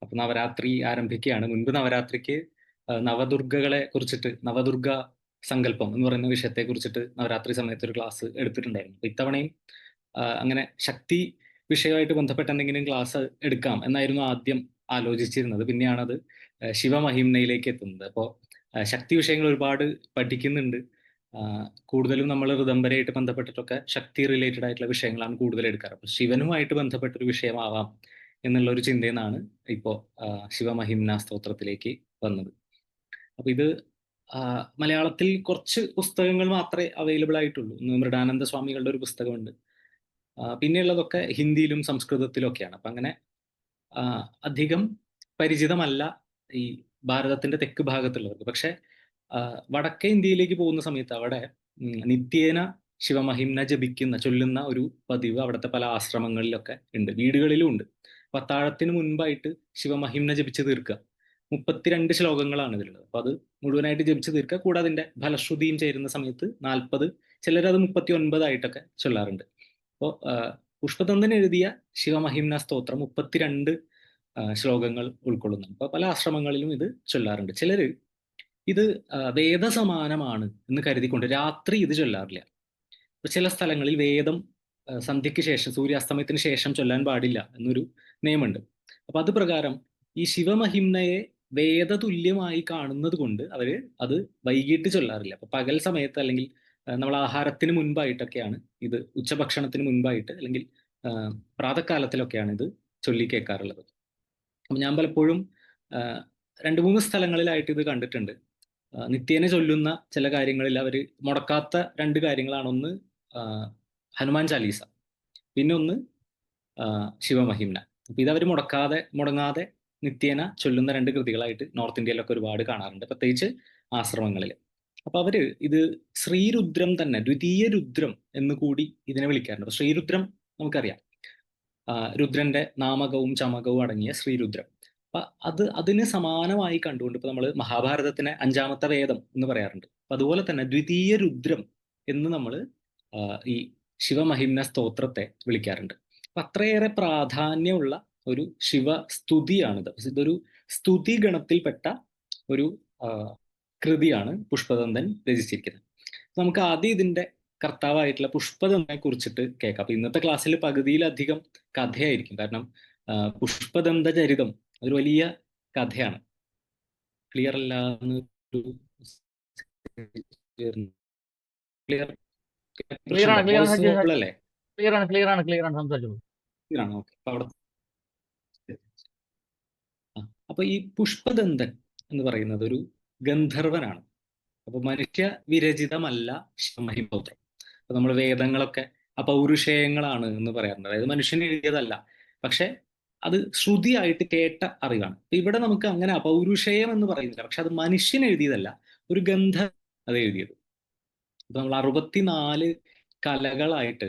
അപ്പൊ നവരാത്രി ആരംഭിക്കുകയാണ്. മുൻപ് നവരാത്രിക്ക് നവദുർഗകളെ കുറിച്ചിട്ട്, നവദുർഗ സങ്കല്പം എന്ന് പറയുന്ന വിഷയത്തെ കുറിച്ചിട്ട് നവരാത്രി സമയത്ത് ഒരു ക്ലാസ് എടുത്തിട്ടുണ്ടായിരുന്നു. അപ്പൊ ഇത്തവണയും അങ്ങനെ ശക്തി വിഷയമായിട്ട് ബന്ധപ്പെട്ട എന്തെങ്കിലും ക്ലാസ് എടുക്കാം എന്നായിരുന്നു ആദ്യം ആലോചിച്ചിരുന്നത്. പിന്നെയാണ് അത് ശിവമഹിംനയിലേക്ക് എത്തുന്നത്. അപ്പോൾ ശക്തി വിഷയങ്ങൾ ഒരുപാട് പഠിക്കുന്നുണ്ട്. കൂടുതലും നമ്മൾ ഋതംബരയായിട്ട് ബന്ധപ്പെട്ടിട്ടൊക്കെ ശക്തി റിലേറ്റഡ് ആയിട്ടുള്ള വിഷയങ്ങളാണ് കൂടുതൽ എടുക്കാറ്. അപ്പൊ ശിവനുമായിട്ട് ബന്ധപ്പെട്ടൊരു വിഷയമാവാം എന്നുള്ള ഒരു ചിന്തയിൽ നിന്നാണ് ഇപ്പോൾ ശിവമഹിംന സ്തോത്രത്തിലേക്ക് വന്നത്. അപ്പൊ ഇത് മലയാളത്തിൽ കുറച്ച് പുസ്തകങ്ങൾ മാത്രമേ അവൈലബിൾ ആയിട്ടുള്ളൂ. മൃഡാനന്ദ സ്വാമികളുടെ ഒരു പുസ്തകമുണ്ട്. പിന്നെയുള്ളതൊക്കെ ഹിന്ദിയിലും സംസ്കൃതത്തിലും ഒക്കെയാണ്. അപ്പൊ അങ്ങനെ അധികം പരിചിതമല്ല ഈ ഭാരതത്തിന്റെ തെക്ക് ഭാഗത്തുള്ളവർക്ക്. പക്ഷെ വടക്കേ ഇന്ത്യയിലേക്ക് പോകുന്ന സമയത്ത് അവിടെ നിത്യേന ശിവമഹിംന ജപിക്കുന്ന, ചൊല്ലുന്ന ഒരു പതിവ് അവിടുത്തെ പല ആശ്രമങ്ങളിലൊക്കെ ഉണ്ട്, വീടുകളിലും ഉണ്ട്. അപ്പൊ അത്താഴത്തിന് മുൻപായിട്ട് ശിവമഹിംന ജപിച്ച് തീർക്കുക. 32 ശ്ലോകങ്ങളാണ് ഇതിലുള്ളത്. അപ്പൊ അത് മുഴുവനായിട്ട് ജപിച്ച് തീർക്കുക. കൂടാതെ അതിന്റെ ഫലശ്രുതിയും ചേരുന്ന സമയത്ത് 40, ചിലരത് 39 ആയിട്ടൊക്കെ ചൊല്ലാറുണ്ട്. അപ്പോൾ പുഷ്പതന്തൻ എഴുതിയ ശിവമഹിംന സ്തോത്രം 32 ശ്ലോകങ്ങൾ ഉൾക്കൊള്ളുന്നുണ്ട്. അപ്പൊ പല ആശ്രമങ്ങളിലും ഇത് ചൊല്ലാറുണ്ട്. ചിലര് ഇത് വേദസമാനമാണ് എന്ന് കരുതിക്കൊണ്ട് രാത്രി ഇത് ചൊല്ലാറില്ല. അപ്പൊ ചില സ്ഥലങ്ങളിൽ വേദം സന്ധ്യയ്ക്ക് ശേഷം, സൂര്യാസ്തമയത്തിന് ശേഷം ചൊല്ലാൻ പാടില്ല എന്നൊരു നിയമമുണ്ട്. അപ്പൊ അത് പ്രകാരം ഈ ശിവമഹിംനയെ വേദതുല്യമായി കാണുന്നത് കൊണ്ട് അവര് അത് വൈകിട്ട് ചൊല്ലാറില്ല. അപ്പൊ പകൽ സമയത്ത് അല്ലെങ്കിൽ നമ്മൾ ആഹാരത്തിന് മുൻപായിട്ടൊക്കെയാണ് ഇത്, ഉച്ചഭക്ഷണത്തിന് മുൻപായിട്ട് അല്ലെങ്കിൽ പ്രാതകാലത്തിലൊക്കെയാണ് ഇത് ചൊല്ലി കേൾക്കാറുള്ളത്. അപ്പൊ ഞാൻ പലപ്പോഴും 2-3 സ്ഥലങ്ങളിലായിട്ട് ഇത് കണ്ടിട്ടുണ്ട്. നിത്യേന ചൊല്ലുന്ന ചില കാര്യങ്ങളിൽ അവർ മുടക്കാത്ത 2 കാര്യങ്ങളാണ്. ഒന്ന് ഹനുമാൻ ചാലീസ, പിന്നെ ഒന്ന് ശിവമഹിംന. അപ്പൊ ഇതവർ മുടങ്ങാതെ നിത്യേന ചൊല്ലുന്ന 2 കൃതികളായിട്ട് നോർത്ത് ഇന്ത്യയിലൊക്കെ ഒരുപാട് കാണാറുണ്ട്, പ്രത്യേകിച്ച് ആശ്രമങ്ങളിൽ. അപ്പൊ അവര് ഇത് ശ്രീരുദ്രം തന്നെ, ദ്വിതീയ രുദ്രം എന്ന് കൂടി ഇതിനെ വിളിക്കാറുണ്ട്. അപ്പൊ ശ്രീരുദ്രം നമുക്കറിയാം, രുദ്രന്റെ നാമകവും ചമകവും അടങ്ങിയ ശ്രീരുദ്രം. അപ്പൊ അതിന് സമാനമായി കണ്ടുകൊണ്ട് ഇപ്പൊ നമ്മൾ മഹാഭാരതത്തിനെ 5ാമത്തെ വേദം എന്ന് പറയാറുണ്ട്. അപ്പൊ അതുപോലെ തന്നെ ദ്വിതീയ രുദ്രം എന്ന് നമ്മൾ ഈ ശിവമഹിംന സ്തോത്രത്തെ വിളിക്കാറുണ്ട്. അപ്പൊ അത്രയേറെ പ്രാധാന്യമുള്ള ഒരു ശിവസ്തുതിയാണിത്. ഇതൊരു സ്തുതി ഗണത്തിൽപ്പെട്ട ഒരു കൃതിയാണ് പുഷ്പതന്തൻ രചിച്ചിരിക്കുന്നത്. നമുക്ക് ആദ്യം ഇതിന്റെ കർത്താവായിട്ടുള്ള പുഷ്പതന്തനെ കുറിച്ചിട്ട് കേൾക്കാം. അപ്പൊ ഇന്നത്തെ ക്ലാസ്സിൽ പകുതിയിലധികം കഥയായിരിക്കും. കാരണം പുഷ്പദന്ത ചരിതം ഒരു വലിയ കഥയാണ്. ക്ലിയർ അല്ല അപ്പൊ ഈ പുഷ്പദന്തൻ എന്ന് പറയുന്നത് ഒരു ഗന്ധർവനാണ്. അപ്പൊ മനുഷ്യ വിരചിതമല്ല ശിവമഹിംസ്തോത്രം. അപ്പൊ നമ്മൾ വേദങ്ങളൊക്കെ അപൗരുഷേയങ്ങളാണ് എന്ന് പറയാറുണ്ട്. അതായത് മനുഷ്യൻ എഴുതിയതല്ല, പക്ഷെ അത് ശ്രുതിയായിട്ട് കേട്ട അറിവാണ്. ഇവിടെ നമുക്ക് അങ്ങനെ അപൗരുഷേയം എന്ന് പറയുന്നില്ല, പക്ഷെ അത് മനുഷ്യൻ എഴുതിയതല്ല, ഒരു ഗന്ധർവൻ അത് എഴുതിയത്. അപ്പൊ നമ്മൾ 64 കലകളായിട്ട്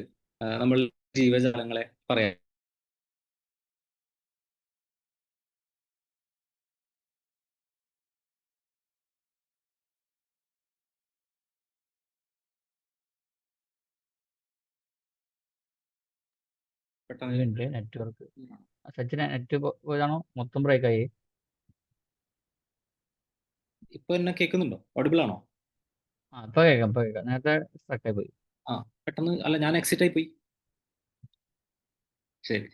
നമ്മൾ ജീവജാലങ്ങളെ പറയാം. നെറ്റ്വർക്ക് സച്ചിന് നെറ്റ് പോയതാണോ? മൊത്തം ബ്രേക്ക് ആയി. ഇപ്പൊ എന്നെ കേൾക്കുന്നുണ്ടോ? ഓഡിബിൾ ആണോ? ഇപ്പൊ കേൾക്കാം. നേരത്തെ സ്ട്രക്കായി പോയി. പെട്ടെന്ന് അല്ല, ഞാൻ എക്സിറ്റ് ആയി പോയി. ശരി,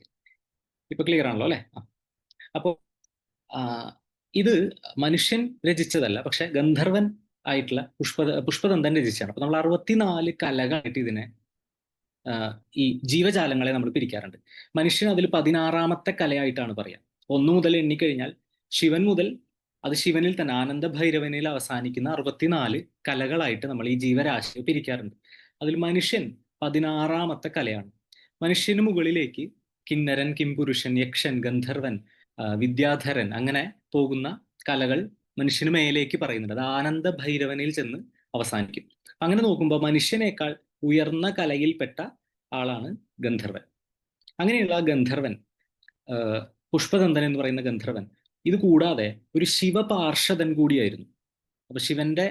ഇപ്പൊ ക്ലിയർ ആണല്ലോ അല്ലെ? അപ്പോ ഇത് മനുഷ്യൻ രചിച്ചതല്ല, പക്ഷെ ഗന്ധർവൻ ആയിട്ടുള്ള പുഷ്പദന്തൻ രചിച്ചാണ്. അപ്പൊ നമ്മൾ 64 കലകളായിട്ട് ഇതിനെ, ഈ ജീവജാലങ്ങളെ നമ്മൾ പിരിക്കാറുണ്ട്. മനുഷ്യൻ അതിൽ 16ാമത്തെ കലയായിട്ടാണ് പറയാം. 1 മുതൽ എണ്ണിക്കഴിഞ്ഞാൽ ശിവൻ മുതൽ, അത് ശിവനിൽ തന്നെ ആനന്ദ ഭൈരവനിൽ അവസാനിക്കുന്ന 64 കലകളായിട്ട് നമ്മൾ ഈ ജീവരാശിയെ പിരിക്കാറുണ്ട്. അതിൽ മനുഷ്യൻ 16ാമത്തെ കലയാണ്. മനുഷ്യന് മുകളിലേക്ക് കിന്നരൻ, കിംപുരുഷൻ, യക്ഷൻ, ഗന്ധർവൻ, വിദ്യാധരൻ, അങ്ങനെ പോകുന്ന കലകൾ മനുഷ്യന് മേലേക്ക് പറയുന്നുണ്ട്. അത് ആനന്ദ ഭൈരവനിൽ ചെന്ന് അവസാനിക്കും. അങ്ങനെ നോക്കുമ്പോൾ മനുഷ്യനേക്കാൾ ഉയർന്ന കലയിൽപ്പെട്ട ആളാണ് ഗന്ധർവൻ. അങ്ങനെയുള്ള ഗന്ധർവൻ, പുഷ്പദന്തൻ എന്ന് പറയുന്ന ഗന്ധർവൻ, ഇത് കൂടാതെ ഒരു ശിവപാർഷദൻ കൂടിയായിരുന്നു. അപ്പൊ ശിവന്റെ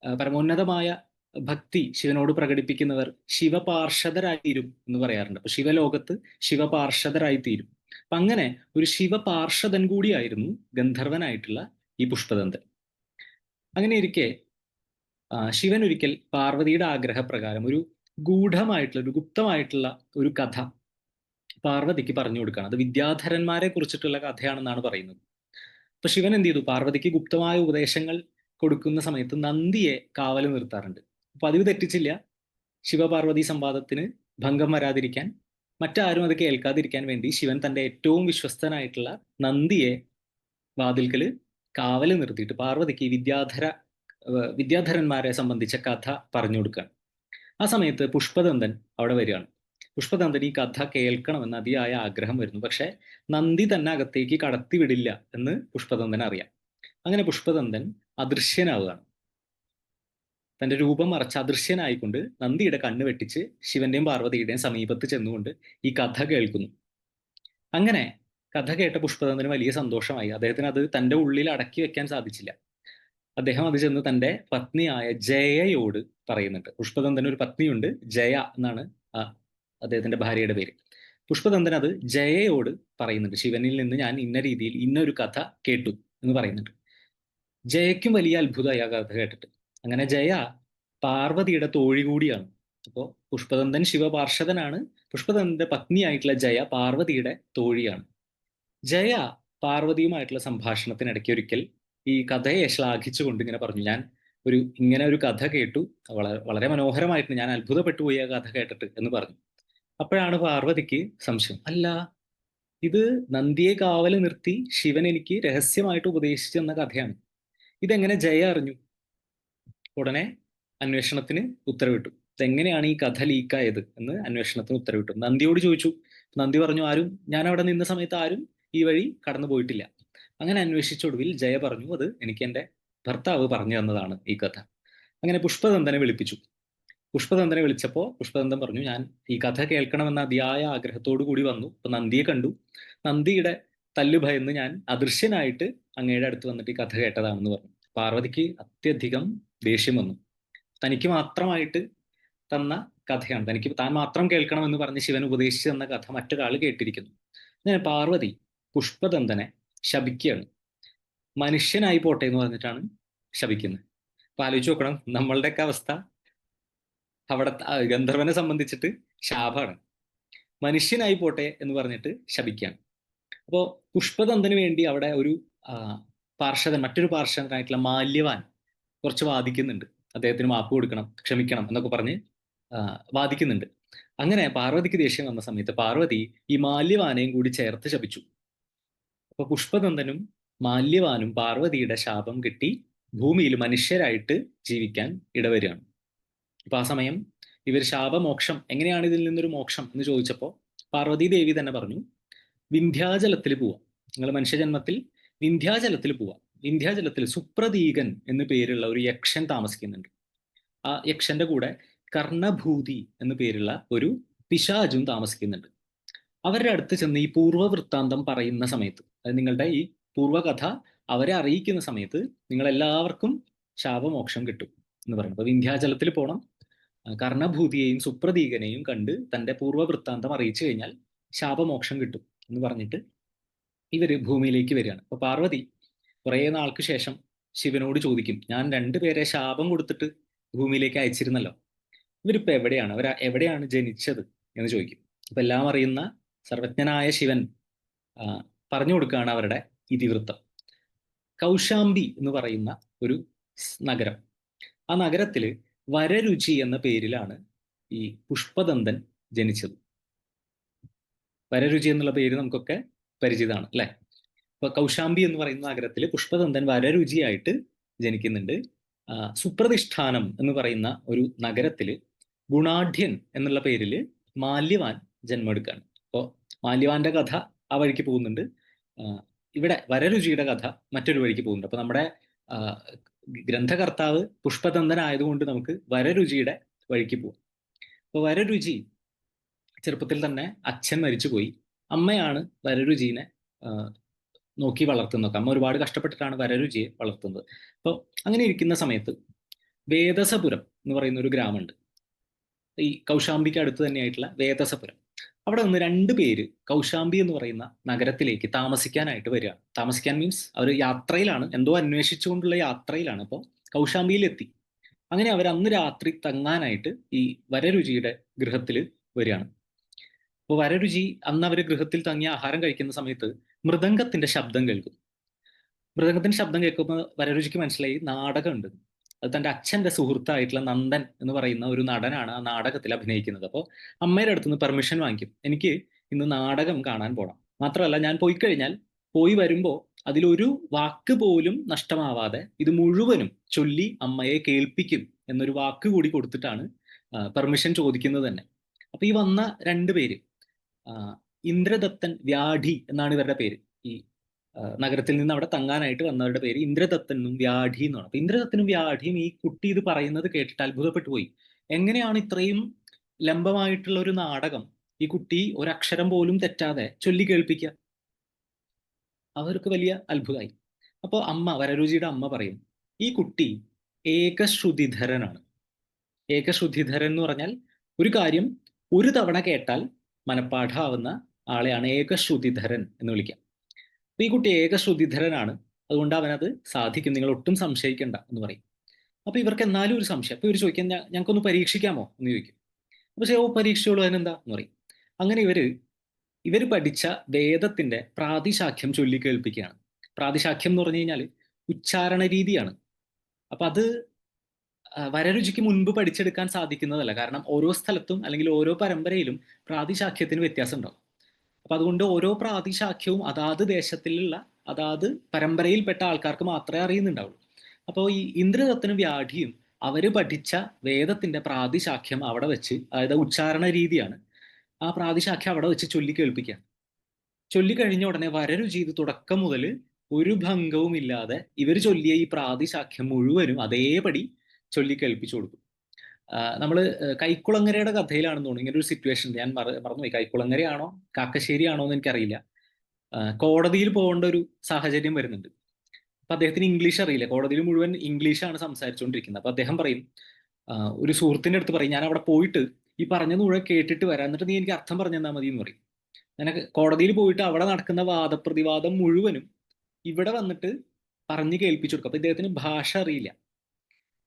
പരമോന്നതമായ ഭക്തി ശിവനോട് പ്രകടിപ്പിക്കുന്നവർ ശിവപാർഷദരായി തീരും എന്ന് പറയാറുണ്ട്. അപ്പൊ ശിവലോകത്ത് ശിവപാർഷദരായി തീരും. അപ്പൊ അങ്ങനെ ഒരു ശിവപാർഷദൻ കൂടിയായിരുന്നു ഗന്ധർവനായിട്ടുള്ള ഈ പുഷ്പദന്തൻ. അങ്ങനെ ഇരിക്കെ ശിവൻ ഒരിക്കൽ പാർവതിയുടെ ആഗ്രഹപ്രകാരം ഒരു ഗൂഢമായിട്ടുള്ള ഒരു ഗുപ്തമായിട്ടുള്ള ഒരു കഥ പാർവതിക്ക് പറഞ്ഞു കൊടുക്കുകയാണ്. അത് വിദ്യാധരന്മാരെ കുറിച്ചിട്ടുള്ള കഥയാണെന്നാണ് പറയുന്നത്. അപ്പൊ ശിവൻ എന്ത് ചെയ്തു? പാർവതിക്ക് ഗുപ്തമായ ഉപദേശങ്ങൾ കൊടുക്കുന്ന സമയത്ത് നന്ദിയെ കാവല് നിർത്താറുണ്ട്. പതിവ് തെറ്റിച്ചില്ല. ശിവപാർവതി സംവാദത്തിന് ഭംഗം വരാതിരിക്കാൻ, മറ്റാരും അത് കേൾക്കാതിരിക്കാൻ വേണ്ടി ശിവൻ തന്റെ ഏറ്റവും വിശ്വസ്തനായിട്ടുള്ള നന്ദിയെ വാതിൽക്കല് കാവല് നിർത്തിയിട്ട് പാർവതിക്ക് വിദ്യാധരന്മാരെ സംബന്ധിച്ച കഥ പറഞ്ഞു കൊടുക്കുകയാണ്. ആ സമയത്ത് പുഷ്പദന്തൻ അവിടെ വരികയാണ്. പുഷ്പദന്തൻ ഈ കഥ കേൾക്കണമെന്ന് അതിയായ ആഗ്രഹം വരുന്നു. പക്ഷെ നന്ദി തന്നെ അകത്തേക്ക് കടത്തിവിടില്ല എന്ന് പുഷ്പദന്തൻ അറിയാം. അങ്ങനെ പുഷ്പദന്തൻ അദൃശ്യനാവുകയാണ്. തന്റെ രൂപം മറച്ച് അദൃശ്യനായിക്കൊണ്ട് നന്ദിയുടെ കണ്ണ് വെട്ടിച്ച് ശിവന്റെയും പാർവതിയുടെയും സമീപത്ത് ചെന്നുകൊണ്ട് ഈ കഥ കേൾക്കുന്നു. അങ്ങനെ കഥ കേട്ട പുഷ്പദന്തന് വലിയ സന്തോഷമായി. അദ്ദേഹത്തിന് അത് തന്റെ ഉള്ളിൽ അടക്കി വെക്കാൻ സാധിച്ചില്ല. അദ്ദേഹം അത് ചെന്ന് തന്റെ പത്നിയായ ജയയോട് പറയുന്നുണ്ട്. പുഷ്പദന്തന് ഒരു പത്നിയുണ്ട്, ജയ എന്നാണ് അദ്ദേഹത്തിന്റെ ഭാര്യയുടെ പേര്. പുഷ്പദന്തൻ അത് ജയയോട് പറയുന്നുണ്ട്. ശിവനിൽ നിന്ന് ഞാൻ ഇന്ന രീതിയിൽ ഇന്നൊരു കഥ കേട്ടു എന്ന് പറയുന്നുണ്ട്. ജയയ്ക്കും വലിയ അത്ഭുതമായി ആ കഥ കേട്ടിട്ട്. അങ്ങനെ ജയ പാർവതിയുടെ തോഴി കൂടിയാണ്. അപ്പോൾ പുഷ്പദന്തൻ ശിവപാർഷദനാണ്. പുഷ്പദന്തന്റെ പത്നിയായിട്ടുള്ള ജയ പാർവതിയുടെ തോഴിയാണ്. ജയ പാർവതിയുമായിട്ടുള്ള സംഭാഷണത്തിനിടയ്ക്ക് ഒരിക്കൽ ഈ കഥയെ ശ്ലാഘിച്ചുകൊണ്ട് ഇങ്ങനെ പറഞ്ഞു, ഞാൻ ഇങ്ങനെ ഒരു കഥ കേട്ടു, വളരെ വളരെ മനോഹരമായിട്ട് ഞാൻ അത്ഭുതപ്പെട്ടു പോയി ആ കഥ കേട്ടിട്ട് എന്ന് പറഞ്ഞു. അപ്പോഴാണ് പാർവതിക്ക് സംശയം, അല്ല ഇത് നന്ദിയെ കാവല് നിർത്തി ശിവൻ എനിക്ക് രഹസ്യമായിട്ട് ഉപദേശിച്ചു തന്ന കഥയാണ്, ഇതെങ്ങനെ ജയ അറിഞ്ഞു? ഉടനെ അന്വേഷണത്തിന് ഉത്തരവിട്ടു. ഇതെങ്ങനെയാണ് ഈ കഥ ലീക്കായത് എന്ന് അന്വേഷണത്തിന് ഉത്തരവിട്ടു. നന്ദിയോട് ചോദിച്ചു. നന്ദി പറഞ്ഞു, ഞാൻ അവിടെ നിന്ന സമയത്ത് ആരും ഈ വഴി കടന്നു പോയിട്ടില്ല. അങ്ങനെ അന്വേഷിച്ചൊടുവിൽ ജയ പറഞ്ഞു, അത് എനിക്ക് എൻ്റെ ഭർത്താവ് പറഞ്ഞു തന്നതാണ് ഈ കഥ. അങ്ങനെ പുഷ്പദന്തനെ വിളിപ്പിച്ചു. പുഷ്പദന്തനെ വിളിച്ചപ്പോൾ പുഷ്പദന്തൻ പറഞ്ഞു, ഞാൻ ഈ കഥ കേൾക്കണമെന്ന അതിയായ ആഗ്രഹത്തോടു കൂടി വന്നു. അപ്പൊ നന്ദിയെ കണ്ടു. നന്ദിയുടെ തല്ലു ഭയന്ന് ഞാൻ അദൃശ്യനായിട്ട് അങ്ങയുടെ അടുത്ത് വന്നിട്ട് ഈ കഥ കേട്ടതാണെന്ന് പറഞ്ഞു. പാർവതിക്ക് അത്യധികം ദേഷ്യം വന്നു. തനിക്ക് മാത്രമായിട്ട് തന്ന കഥയാണ്, താൻ മാത്രം കേൾക്കണമെന്ന് പറഞ്ഞ് ശിവൻ ഉപദേശിച്ചു തന്ന കഥ മറ്റൊരാൾ കേട്ടിരിക്കുന്നു. അങ്ങനെ പാർവതി പുഷ്പദന്തനെ ശപിക്കുകയാണ്. മനുഷ്യനായി പോട്ടെ എന്ന് പറഞ്ഞിട്ടാണ് ശപിക്കുന്നത്. അപ്പൊ ആലോചിച്ച് നോക്കണം, നമ്മളുടെയൊക്കെ അവസ്ഥ. അവിടെ ഗന്ധർവനെ സംബന്ധിച്ചിട്ട് ശാപമാണ്. മനുഷ്യനായി പോട്ടെ എന്ന് പറഞ്ഞിട്ട് ശപിക്കുകയാണ്. അപ്പോൾ പുഷ്പദന്തന് വേണ്ടി അവിടെ ഒരു മറ്റൊരു പാർഷദനായിട്ടുള്ള മാല്യവാൻ കുറച്ച് വാദിക്കുന്നുണ്ട്. അദ്ദേഹത്തിന് മാപ്പ് കൊടുക്കണം, ക്ഷമിക്കണം എന്നൊക്കെ പറഞ്ഞ് വാദിക്കുന്നുണ്ട്. അങ്ങനെ പാർവതിക്ക് ദേഷ്യം വന്ന സമയത്ത് പാർവതി ഈ മാല്യവാനെയും കൂടി ചേർത്ത് ശപിച്ചു. അപ്പൊ പുഷ്പദന്തനും മാല്യവാനും പാർവതിയുടെ ശാപം കിട്ടി ഭൂമിയിൽ മനുഷ്യരായിട്ട് ജീവിക്കാൻ ഇടവരികയാണ്. അപ്പൊ ആ സമയം ഇവർ ശാപമോക്ഷം, എങ്ങനെയാണ് ഇതിൽ നിന്നൊരു മോക്ഷം എന്ന് ചോദിച്ചപ്പോൾ പാർവതി ദേവി തന്നെ പറഞ്ഞു, വിന്ധ്യാചലത്തിൽ പോവാം. നിങ്ങൾ മനുഷ്യജന്മത്തിൽ വിന്ധ്യാചലത്തിൽ പോവാം. വിന്ധ്യാചലത്തിൽ സുപ്രതീകൻ എന്ന് പേരുള്ള ഒരു യക്ഷൻ താമസിക്കുന്നുണ്ട്. ആ യക്ഷന്റെ കൂടെ കർണഭൂതി എന്ന് പേരുള്ള ഒരു പിശാചും താമസിക്കുന്നുണ്ട്. അവരുടെ അടുത്ത് ചെന്ന് ഈ പൂർവ്വവൃത്താന്തം പറയുന്ന സമയത്ത്, അതായത് നിങ്ങളുടെ ഈ പൂർവ്വകഥ അവരെ അറിയിക്കുന്ന സമയത്ത് നിങ്ങൾ എല്ലാവർക്കും ശാപമോക്ഷം കിട്ടും എന്ന് പറയുന്നത്. അപ്പൊ വിന്ധ്യാചലത്തിൽ പോകണം, കർണഭൂതിയെയും സുപ്രതീകനെയും കണ്ട് തന്റെ പൂർവ്വവൃത്താന്തം അറിയിച്ചു കഴിഞ്ഞാൽ ശാപമോക്ഷം കിട്ടും എന്ന് പറഞ്ഞിട്ട് ഇവര് ഭൂമിയിലേക്ക് വരികയാണ്. അപ്പൊ പാർവതി കുറെ നാൾക്ക് ശേഷം ശിവനോട് ചോദിക്കും, ഞാൻ രണ്ടുപേരെ ശാപം കൊടുത്തിട്ട് ഭൂമിയിലേക്ക് അയച്ചിരുന്നല്ലോ, ഇവരിപ്പോ എവിടെയാണ്, എവിടെയാണ് ജനിച്ചത് എന്ന് ചോദിക്കും. അപ്പൊ എല്ലാം അറിയുന്ന സർവജ്ഞനായ ശിവൻ പറഞ്ഞു കൊടുക്കുകയാണ് അവരുടെ ഇതിവൃത്തം. കൗശാംബി എന്ന് പറയുന്ന ഒരു നഗരം, ആ നഗരത്തില് വരരുചി എന്ന പേരിലാണ് ഈ പുഷ്പദന്തൻ ജനിച്ചത്. വരരുചി എന്നുള്ള പേര് നമുക്കൊക്കെ പരിചിതമാണ് അല്ലെ? അപ്പൊ കൗശാംബി എന്ന് പറയുന്ന നഗരത്തിൽ പുഷ്പദന്തൻ വരരുചിയായിട്ട് ജനിക്കുന്നുണ്ട്. സുപ്രതിഷ്ഠാനം എന്ന് പറയുന്ന ഒരു നഗരത്തില് ഗുണാഢ്യൻ എന്നുള്ള പേരില് മാല്യവാൻ ജന്മെടുക്കുകയാണ്. അപ്പോൾ മാല്യവാന്റെ കഥ ആ വഴിക്ക് പോകുന്നുണ്ട്. ഇവിടെ വരരുചിയുടെ കഥ മറ്റൊരു വഴിക്ക് പോകുന്നുണ്ട്. അപ്പൊ നമ്മുടെ ഗ്രന്ഥകർത്താവ് പുഷ്പദന്തൻ ആയതുകൊണ്ട് നമുക്ക് വരരുചിയുടെ വഴിക്ക് പോവാം. അപ്പൊ വരരുചി ചെറുപ്പത്തിൽ തന്നെ അച്ഛൻ മരിച്ചുപോയി. അമ്മയാണ് വരരുചിനെ നോക്കി വളർത്തുന്നത്. അമ്മ ഒരുപാട് കഷ്ടപ്പെട്ടിട്ടാണ് വരരുചിയെ വളർത്തുന്നത്. അപ്പോൾ അങ്ങനെ ഇരിക്കുന്ന സമയത്ത് വേദസപുരം എന്ന് പറയുന്ന ഒരു ഗ്രാമമുണ്ട്, ഈ കൗശാംബിക്ക് അടുത്ത് തന്നെയായിട്ടുള്ള വേദസപുരം. അവിടെ നിന്ന് 2 പേര് കൗശാംബി എന്ന് പറയുന്ന നഗരത്തിലേക്ക് താമസിക്കാനായിട്ട് വരികയാണ്. താമസിക്കാൻ മീൻസ് അവർ യാത്രയിലാണ്, എന്തോ അന്വേഷിച്ചുകൊണ്ടുള്ള യാത്രയിലാണ്. അപ്പോൾ കൗശാംബിയിൽ എത്തി. അങ്ങനെ അവർ അന്ന് രാത്രി തങ്ങാനായിട്ട് ഈ വരരുചിയുടെ ഗൃഹത്തിൽ വരികയാണ്. അപ്പോൾ വരരുചി അന്ന് അവർ ഗൃഹത്തിൽ തങ്ങി ആഹാരം കഴിക്കുന്ന സമയത്ത് മൃദംഗത്തിന്റെ ശബ്ദം കേൾക്കും. മൃദംഗത്തിന്റെ ശബ്ദം കേൾക്കുമ്പോൾ വരരുചിക്ക് മനസ്സിലായി നാടകമുണ്ട്. അത് തന്റെ അച്ഛന്റെ സുഹൃത്തായിട്ടുള്ള നന്ദൻ എന്ന് പറയുന്ന ഒരു നടനാണ് ആ നാടകത്തിൽ അഭിനയിക്കുന്നത്. അപ്പോൾ അമ്മയുടെ അടുത്ത് നിന്ന് പെർമിഷൻ വാങ്ങിക്കും, എനിക്ക് ഇന്ന് നാടകം കാണാൻ പോകണം. മാത്രമല്ല, ഞാൻ പോയി കഴിഞ്ഞാൽ പോയി വരുമ്പോൾ അതിലൊരു വാക്ക് പോലും നഷ്ടമാവാതെ ഇത് മുഴുവനും ചൊല്ലി അമ്മയെ കേൾപ്പിക്കും എന്നൊരു വാക്ക് കൂടി കൊടുത്തിട്ടാണ് പെർമിഷൻ ചോദിക്കുന്നത് തന്നെ. അപ്പൊ ഈ വന്ന 2 പേര്, ഇന്ദ്രദത്തൻ, വ്യാധി എന്നാണ് ഇവരുടെ പേര്. ഈ നഗരത്തിൽ നിന്ന് അവിടെ തങ്ങാനായിട്ട് വന്നവരുടെ പേര് ഇന്ദ്രദത്തനും വ്യാധി എന്നാണ്. അപ്പൊ ഇന്ദ്രദത്തനും വ്യാധിയും ഈ കുട്ടി ഇത് പറയുന്നത് കേട്ടിട്ട് അത്ഭുതപ്പെട്ടു പോയി. എങ്ങനെയാണ് ഇത്രയും ലംബമായിട്ടുള്ള ഒരു നാടകം ഈ കുട്ടി ഒരക്ഷരം പോലും തെറ്റാതെ ചൊല്ലി കേൾപ്പിക്കുക? അവർക്ക് വലിയ അത്ഭുതമായി. അപ്പോൾ വരരുചിയുടെ അമ്മ പറയും, ഈ കുട്ടി ഏകശ്രുതിധരനാണ്. ഏകശ്രുതിധരൻ എന്ന് പറഞ്ഞാൽ ഒരു കാര്യം ഒരു തവണ കേട്ടാൽ മനപ്പാഠാവുന്ന ആളെയാണ് ഏകശ്രുതിധരൻ എന്ന് വിളിക്കുക. അപ്പൊ ഈ കുട്ടി ഏകശ്രുതിധരനാണ്, അതുകൊണ്ട് അവനത് സാധിക്കും, നിങ്ങൾ ഒട്ടും സംശയിക്കണ്ട എന്ന് പറയും. അപ്പൊ ഇവർക്ക് എന്നാലും ഒരു സംശയം. അപ്പൊ ഇവർ ചോദിക്കാൻ, ഞങ്ങൾക്കൊന്ന് പരീക്ഷിക്കാമോ എന്ന് ചോദിക്കും. പക്ഷേ പരീക്ഷയോളൂ, അതിനെന്താ എന്ന് പറയും. അങ്ങനെ ഇവർ പഠിച്ച വേദത്തിന്റെ പ്രാതിശാഖ്യം ചൊല്ലിക്കേൾപ്പിക്കുകയാണ്. പ്രാതിശാഖ്യം എന്ന് പറഞ്ഞു കഴിഞ്ഞാൽ ഉച്ചാരണ രീതിയാണ്. അപ്പൊ അത് വരരുചിക്ക് മുൻപ് പഠിച്ചെടുക്കാൻ സാധിക്കുന്നതല്ല. കാരണം ഓരോ സ്ഥലത്തും അല്ലെങ്കിൽ ഓരോ പരമ്പരയിലും പ്രാതിശാഖ്യത്തിന് വ്യത്യാസം ഉണ്ടാവും. അപ്പൊ അതുകൊണ്ട് ഓരോ പ്രാതിശാഖ്യവും അതാത് ദേശത്തിലുള്ള അതാത് പരമ്പരയിൽപ്പെട്ട ആൾക്കാർക്ക് മാത്രമേ അറിയുന്നുണ്ടാവുള്ളൂ. അപ്പോൾ ഈ ഇന്ദ്രദത്തനും വ്യാധിയും അവര് പഠിച്ച വേദത്തിന്റെ പ്രാതിശാഖ്യം അവിടെ വെച്ച്, അതായത് ഉച്ചാരണ രീതിയാണ്, ആ പ്രാതിശാഖ്യം അവിടെ വെച്ച് ചൊല്ലി കേൾപ്പിക്കുകയാണ്. ചൊല്ലിക്കഴിഞ്ഞ ഉടനെ വരരുചി ഇത് തുടക്കം മുതൽ ഒരു ഭംഗവും ഇല്ലാതെ ഇവർ ചൊല്ലിയ ഈ പ്രാതിശാഖ്യം മുഴുവനും അതേപടി ചൊല്ലി കേൾപ്പിച്ചു കൊടുക്കും. നമ്മള് കൈക്കുളങ്ങരയുടെ കഥയിലാണെന്ന് തോന്നുന്നു ഇങ്ങനെ ഒരു സിറ്റുവേഷൻ. ഞാൻ മറന്നുപോയി, കൈക്കുളങ്ങരയാണോ കാക്കശ്ശേരിയാണോ എന്ന് എനിക്കറിയില്ല. കോടതിയിൽ പോകേണ്ട ഒരു സാഹചര്യം വരുന്നുണ്ട്. അപ്പൊ അദ്ദേഹത്തിന് ഇംഗ്ലീഷ് അറിയില്ല, കോടതിയിൽ മുഴുവൻ ഇംഗ്ലീഷാണ് സംസാരിച്ചുകൊണ്ടിരിക്കുന്നത്. അപ്പൊ അദ്ദേഹം പറയും, ഒരു സുഹൃത്തിന്റെ അടുത്ത് പറയും, ഞാൻ അവിടെ പോയിട്ട് ഈ പറഞ്ഞത് മുഴുവൻ കേട്ടിട്ട് വരാം, എന്നിട്ട് നീ എനിക്ക് അർത്ഥം പറഞ്ഞു തന്നാൽ മതി എന്ന് പറയും. നിനക്ക് കോടതിയിൽ പോയിട്ട് അവിടെ നടക്കുന്ന വാദപ്രതിവാദം മുഴുവനും ഇവിടെ വന്നിട്ട് പറഞ്ഞു കേൾപ്പിച്ചു കൊടുക്കും. അപ്പൊ ഇദ്ദേഹത്തിന് ഭാഷ അറിയില്ല.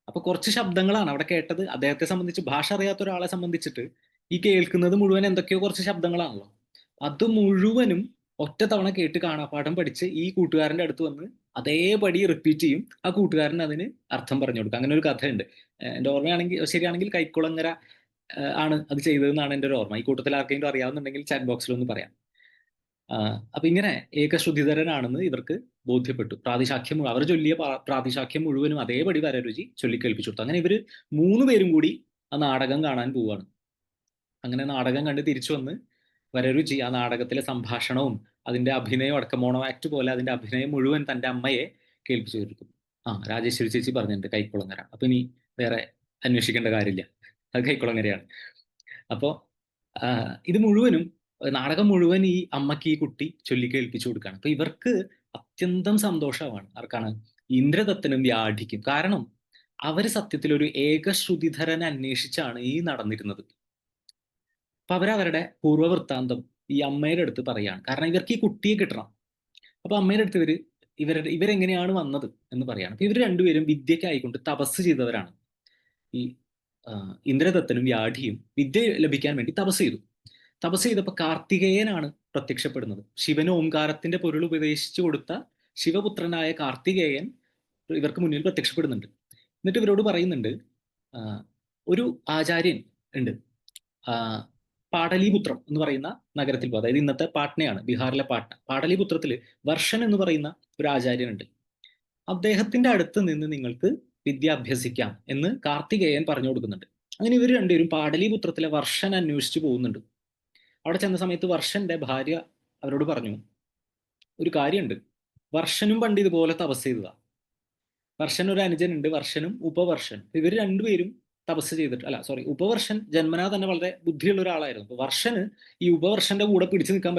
അപ്പൊ കുറച്ച് ശബ്ദങ്ങളാണ് അവിടെ കേട്ടത്. അദ്ദേഹത്തെ സംബന്ധിച്ച്, ഭാഷ അറിയാത്ത ഒരാളെ സംബന്ധിച്ചിട്ട് ഈ കേൾക്കുന്നത് മുഴുവൻ എന്തൊക്കെയോ കുറച്ച് ശബ്ദങ്ങളാണല്ലോ. അത് മുഴുവനും ഒറ്റ തവണ കേട്ട് കാണാപ്പാഠം പഠിച്ച് ഈ കൂട്ടുകാരന്റെ അടുത്ത് വന്ന് അതേപടി റിപ്പീറ്റ് ചെയ്യും. ആ കൂട്ടുകാരൻ അതിന് അർത്ഥം പറഞ്ഞു കൊടുക്കും. അങ്ങനെ ഒരു കഥയുണ്ട്. എൻ്റെ ഓർമ്മയാണെങ്കിൽ ശരിയാണെങ്കിൽ കൈക്കുളങ്ങര ആണ് അത് ചെയ്തതെന്നാണ് എൻ്റെ ഒരു ഓർമ്മ. ഈ കൂട്ടത്തിൽ ആർക്കെങ്കിലും അറിയാവുന്നുണ്ടെങ്കിൽ ചാറ്റ് ബോക്സിൽ ഒന്ന് പറയാം. അപ്പൊ ഇങ്ങനെ ഏകശ്രുതിധരനാണെന്ന് ഇവർക്ക് ബോധ്യപ്പെട്ടു. പ്രാതിശാഖ്യം അവർ ചൊല്ലിയ പ്രാതിശാഖ്യം മുഴുവനും അതേപടി വരരുചി ചൊല്ലിക്കേൽപ്പിച്ചു കൊടുത്തു. അങ്ങനെ ഇവര് 3 പേരും കൂടി ആ നാടകം കാണാൻ പോവുകയാണ്. അങ്ങനെ നാടകം കണ്ട് തിരിച്ചു വന്ന് വരരുചി ആ നാടകത്തിലെ സംഭാഷണവും അതിന്റെ അഭിനയവും അടക്കം, മോണോ ആക്ട് പോലെ അതിന്റെ അഭിനയം മുഴുവൻ തന്റെ അമ്മയെ കേൾപ്പിച്ചു കൊടുക്കും. രാജേശ്വരി ചേച്ചി പറഞ്ഞിട്ടുണ്ട് കൈക്കുളങ്ങര. അപ്പൊ ഇനി വേറെ അന്വേഷിക്കേണ്ട കാര്യമില്ല, അത് കൈക്കുളങ്ങരയാണ്. അപ്പോ ഇത് മുഴുവനും, നാടകം മുഴുവൻ ഈ അമ്മയ്ക്ക് ഈ കുട്ടി ചൊല്ലിക്കേൽപ്പിച്ചു കൊടുക്കുകയാണ്. അപ്പൊ ഇവർക്ക് അത്യന്തം സന്തോഷമാണ്. ആർക്കാണ്? ഇന്ദ്രദത്തനും വ്യാധിക്കും. കാരണം അവര് സത്യത്തിൽ ഒരു ഏകശ്രുതിധരനെ അന്വേഷിച്ചാണ് ഈ നടന്നിരുന്നത്. അപ്പൊ അവരവരുടെ പൂർവ്വവൃത്താന്തം ഈ അമ്മയുടെ അടുത്ത് പറയാണ്. കാരണം ഇവർക്ക് ഈ കുട്ടിയെ കിട്ടണം. അപ്പൊ അമ്മയുടെ അടുത്ത് ഇവരെങ്ങനെയാണ് വന്നത് എന്ന് പറയാണ്. അപ്പൊ ഇവർ രണ്ടുപേരും വിദ്യക്കായിക്കൊണ്ട് തപസ് ചെയ്തവരാണ്. ഈ ഇന്ദ്രദത്തനും വ്യാധിയും വിദ്യ ലഭിക്കാൻ വേണ്ടി തപസ് ചെയ്തു. തപസ് ചെയ്തപ്പോൾ കാർത്തികേയനാണ് പ്രത്യക്ഷപ്പെടുന്നത്. ശിവന് ഓംകാരത്തിന്റെ പൊരുൾ ഉപദേശിച്ചു കൊടുത്ത ശിവപുത്രനായ കാർത്തികേയൻ ഇവർക്ക് മുന്നിൽ പ്രത്യക്ഷപ്പെടുന്നുണ്ട്. എന്നിട്ട് ഇവരോട് പറയുന്നുണ്ട്, ഒരു ആചാര്യൻ ഉണ്ട് പാടലീപുത്രം എന്ന് പറയുന്ന നഗരത്തിൽ, അതായത് ഇന്നത്തെ പാട്നയാണ്, ബീഹാറിലെ പാട്ന. പാടലീപുത്രത്തിൽ വർഷൻ എന്ന് പറയുന്ന ഒരു ആചാര്യനുണ്ട്. അദ്ദേഹത്തിന്റെ അടുത്ത് നിന്ന് നിങ്ങൾക്ക് വിദ്യ അഭ്യസിക്കാം എന്ന് കാർത്തികേയൻ പറഞ്ഞു കൊടുക്കുന്നുണ്ട്. അങ്ങനെ ഇവർ രണ്ടുപേരും പാടലീപുത്രത്തിലെ വർഷൻ അന്വേഷിച്ചു പോകുന്നുണ്ട്. അവിടെ ചെന്ന സമയത്ത് വർഷന്റെ ഭാര്യ അവരോട് പറഞ്ഞു, ഒരു കാര്യമുണ്ട്, വർഷനും പണ്ട് ഇതുപോലെ തപസ് ചെയ്തതാ. വർഷൻ ഒരു അനുജനുണ്ട്, വർഷനും ഉപവർഷനും. ഇവർ രണ്ടുപേരും തപസ് ചെയ്തിട്ട്, ഉപവർഷൻ ജന്മനാ തന്നെ വളരെ ബുദ്ധിയുള്ള ഒരാളായിരുന്നു. അപ്പൊ വർഷന് ഈ ഉപവർഷന്റെ കൂടെ പിടിച്ചു നിൽക്കാൻ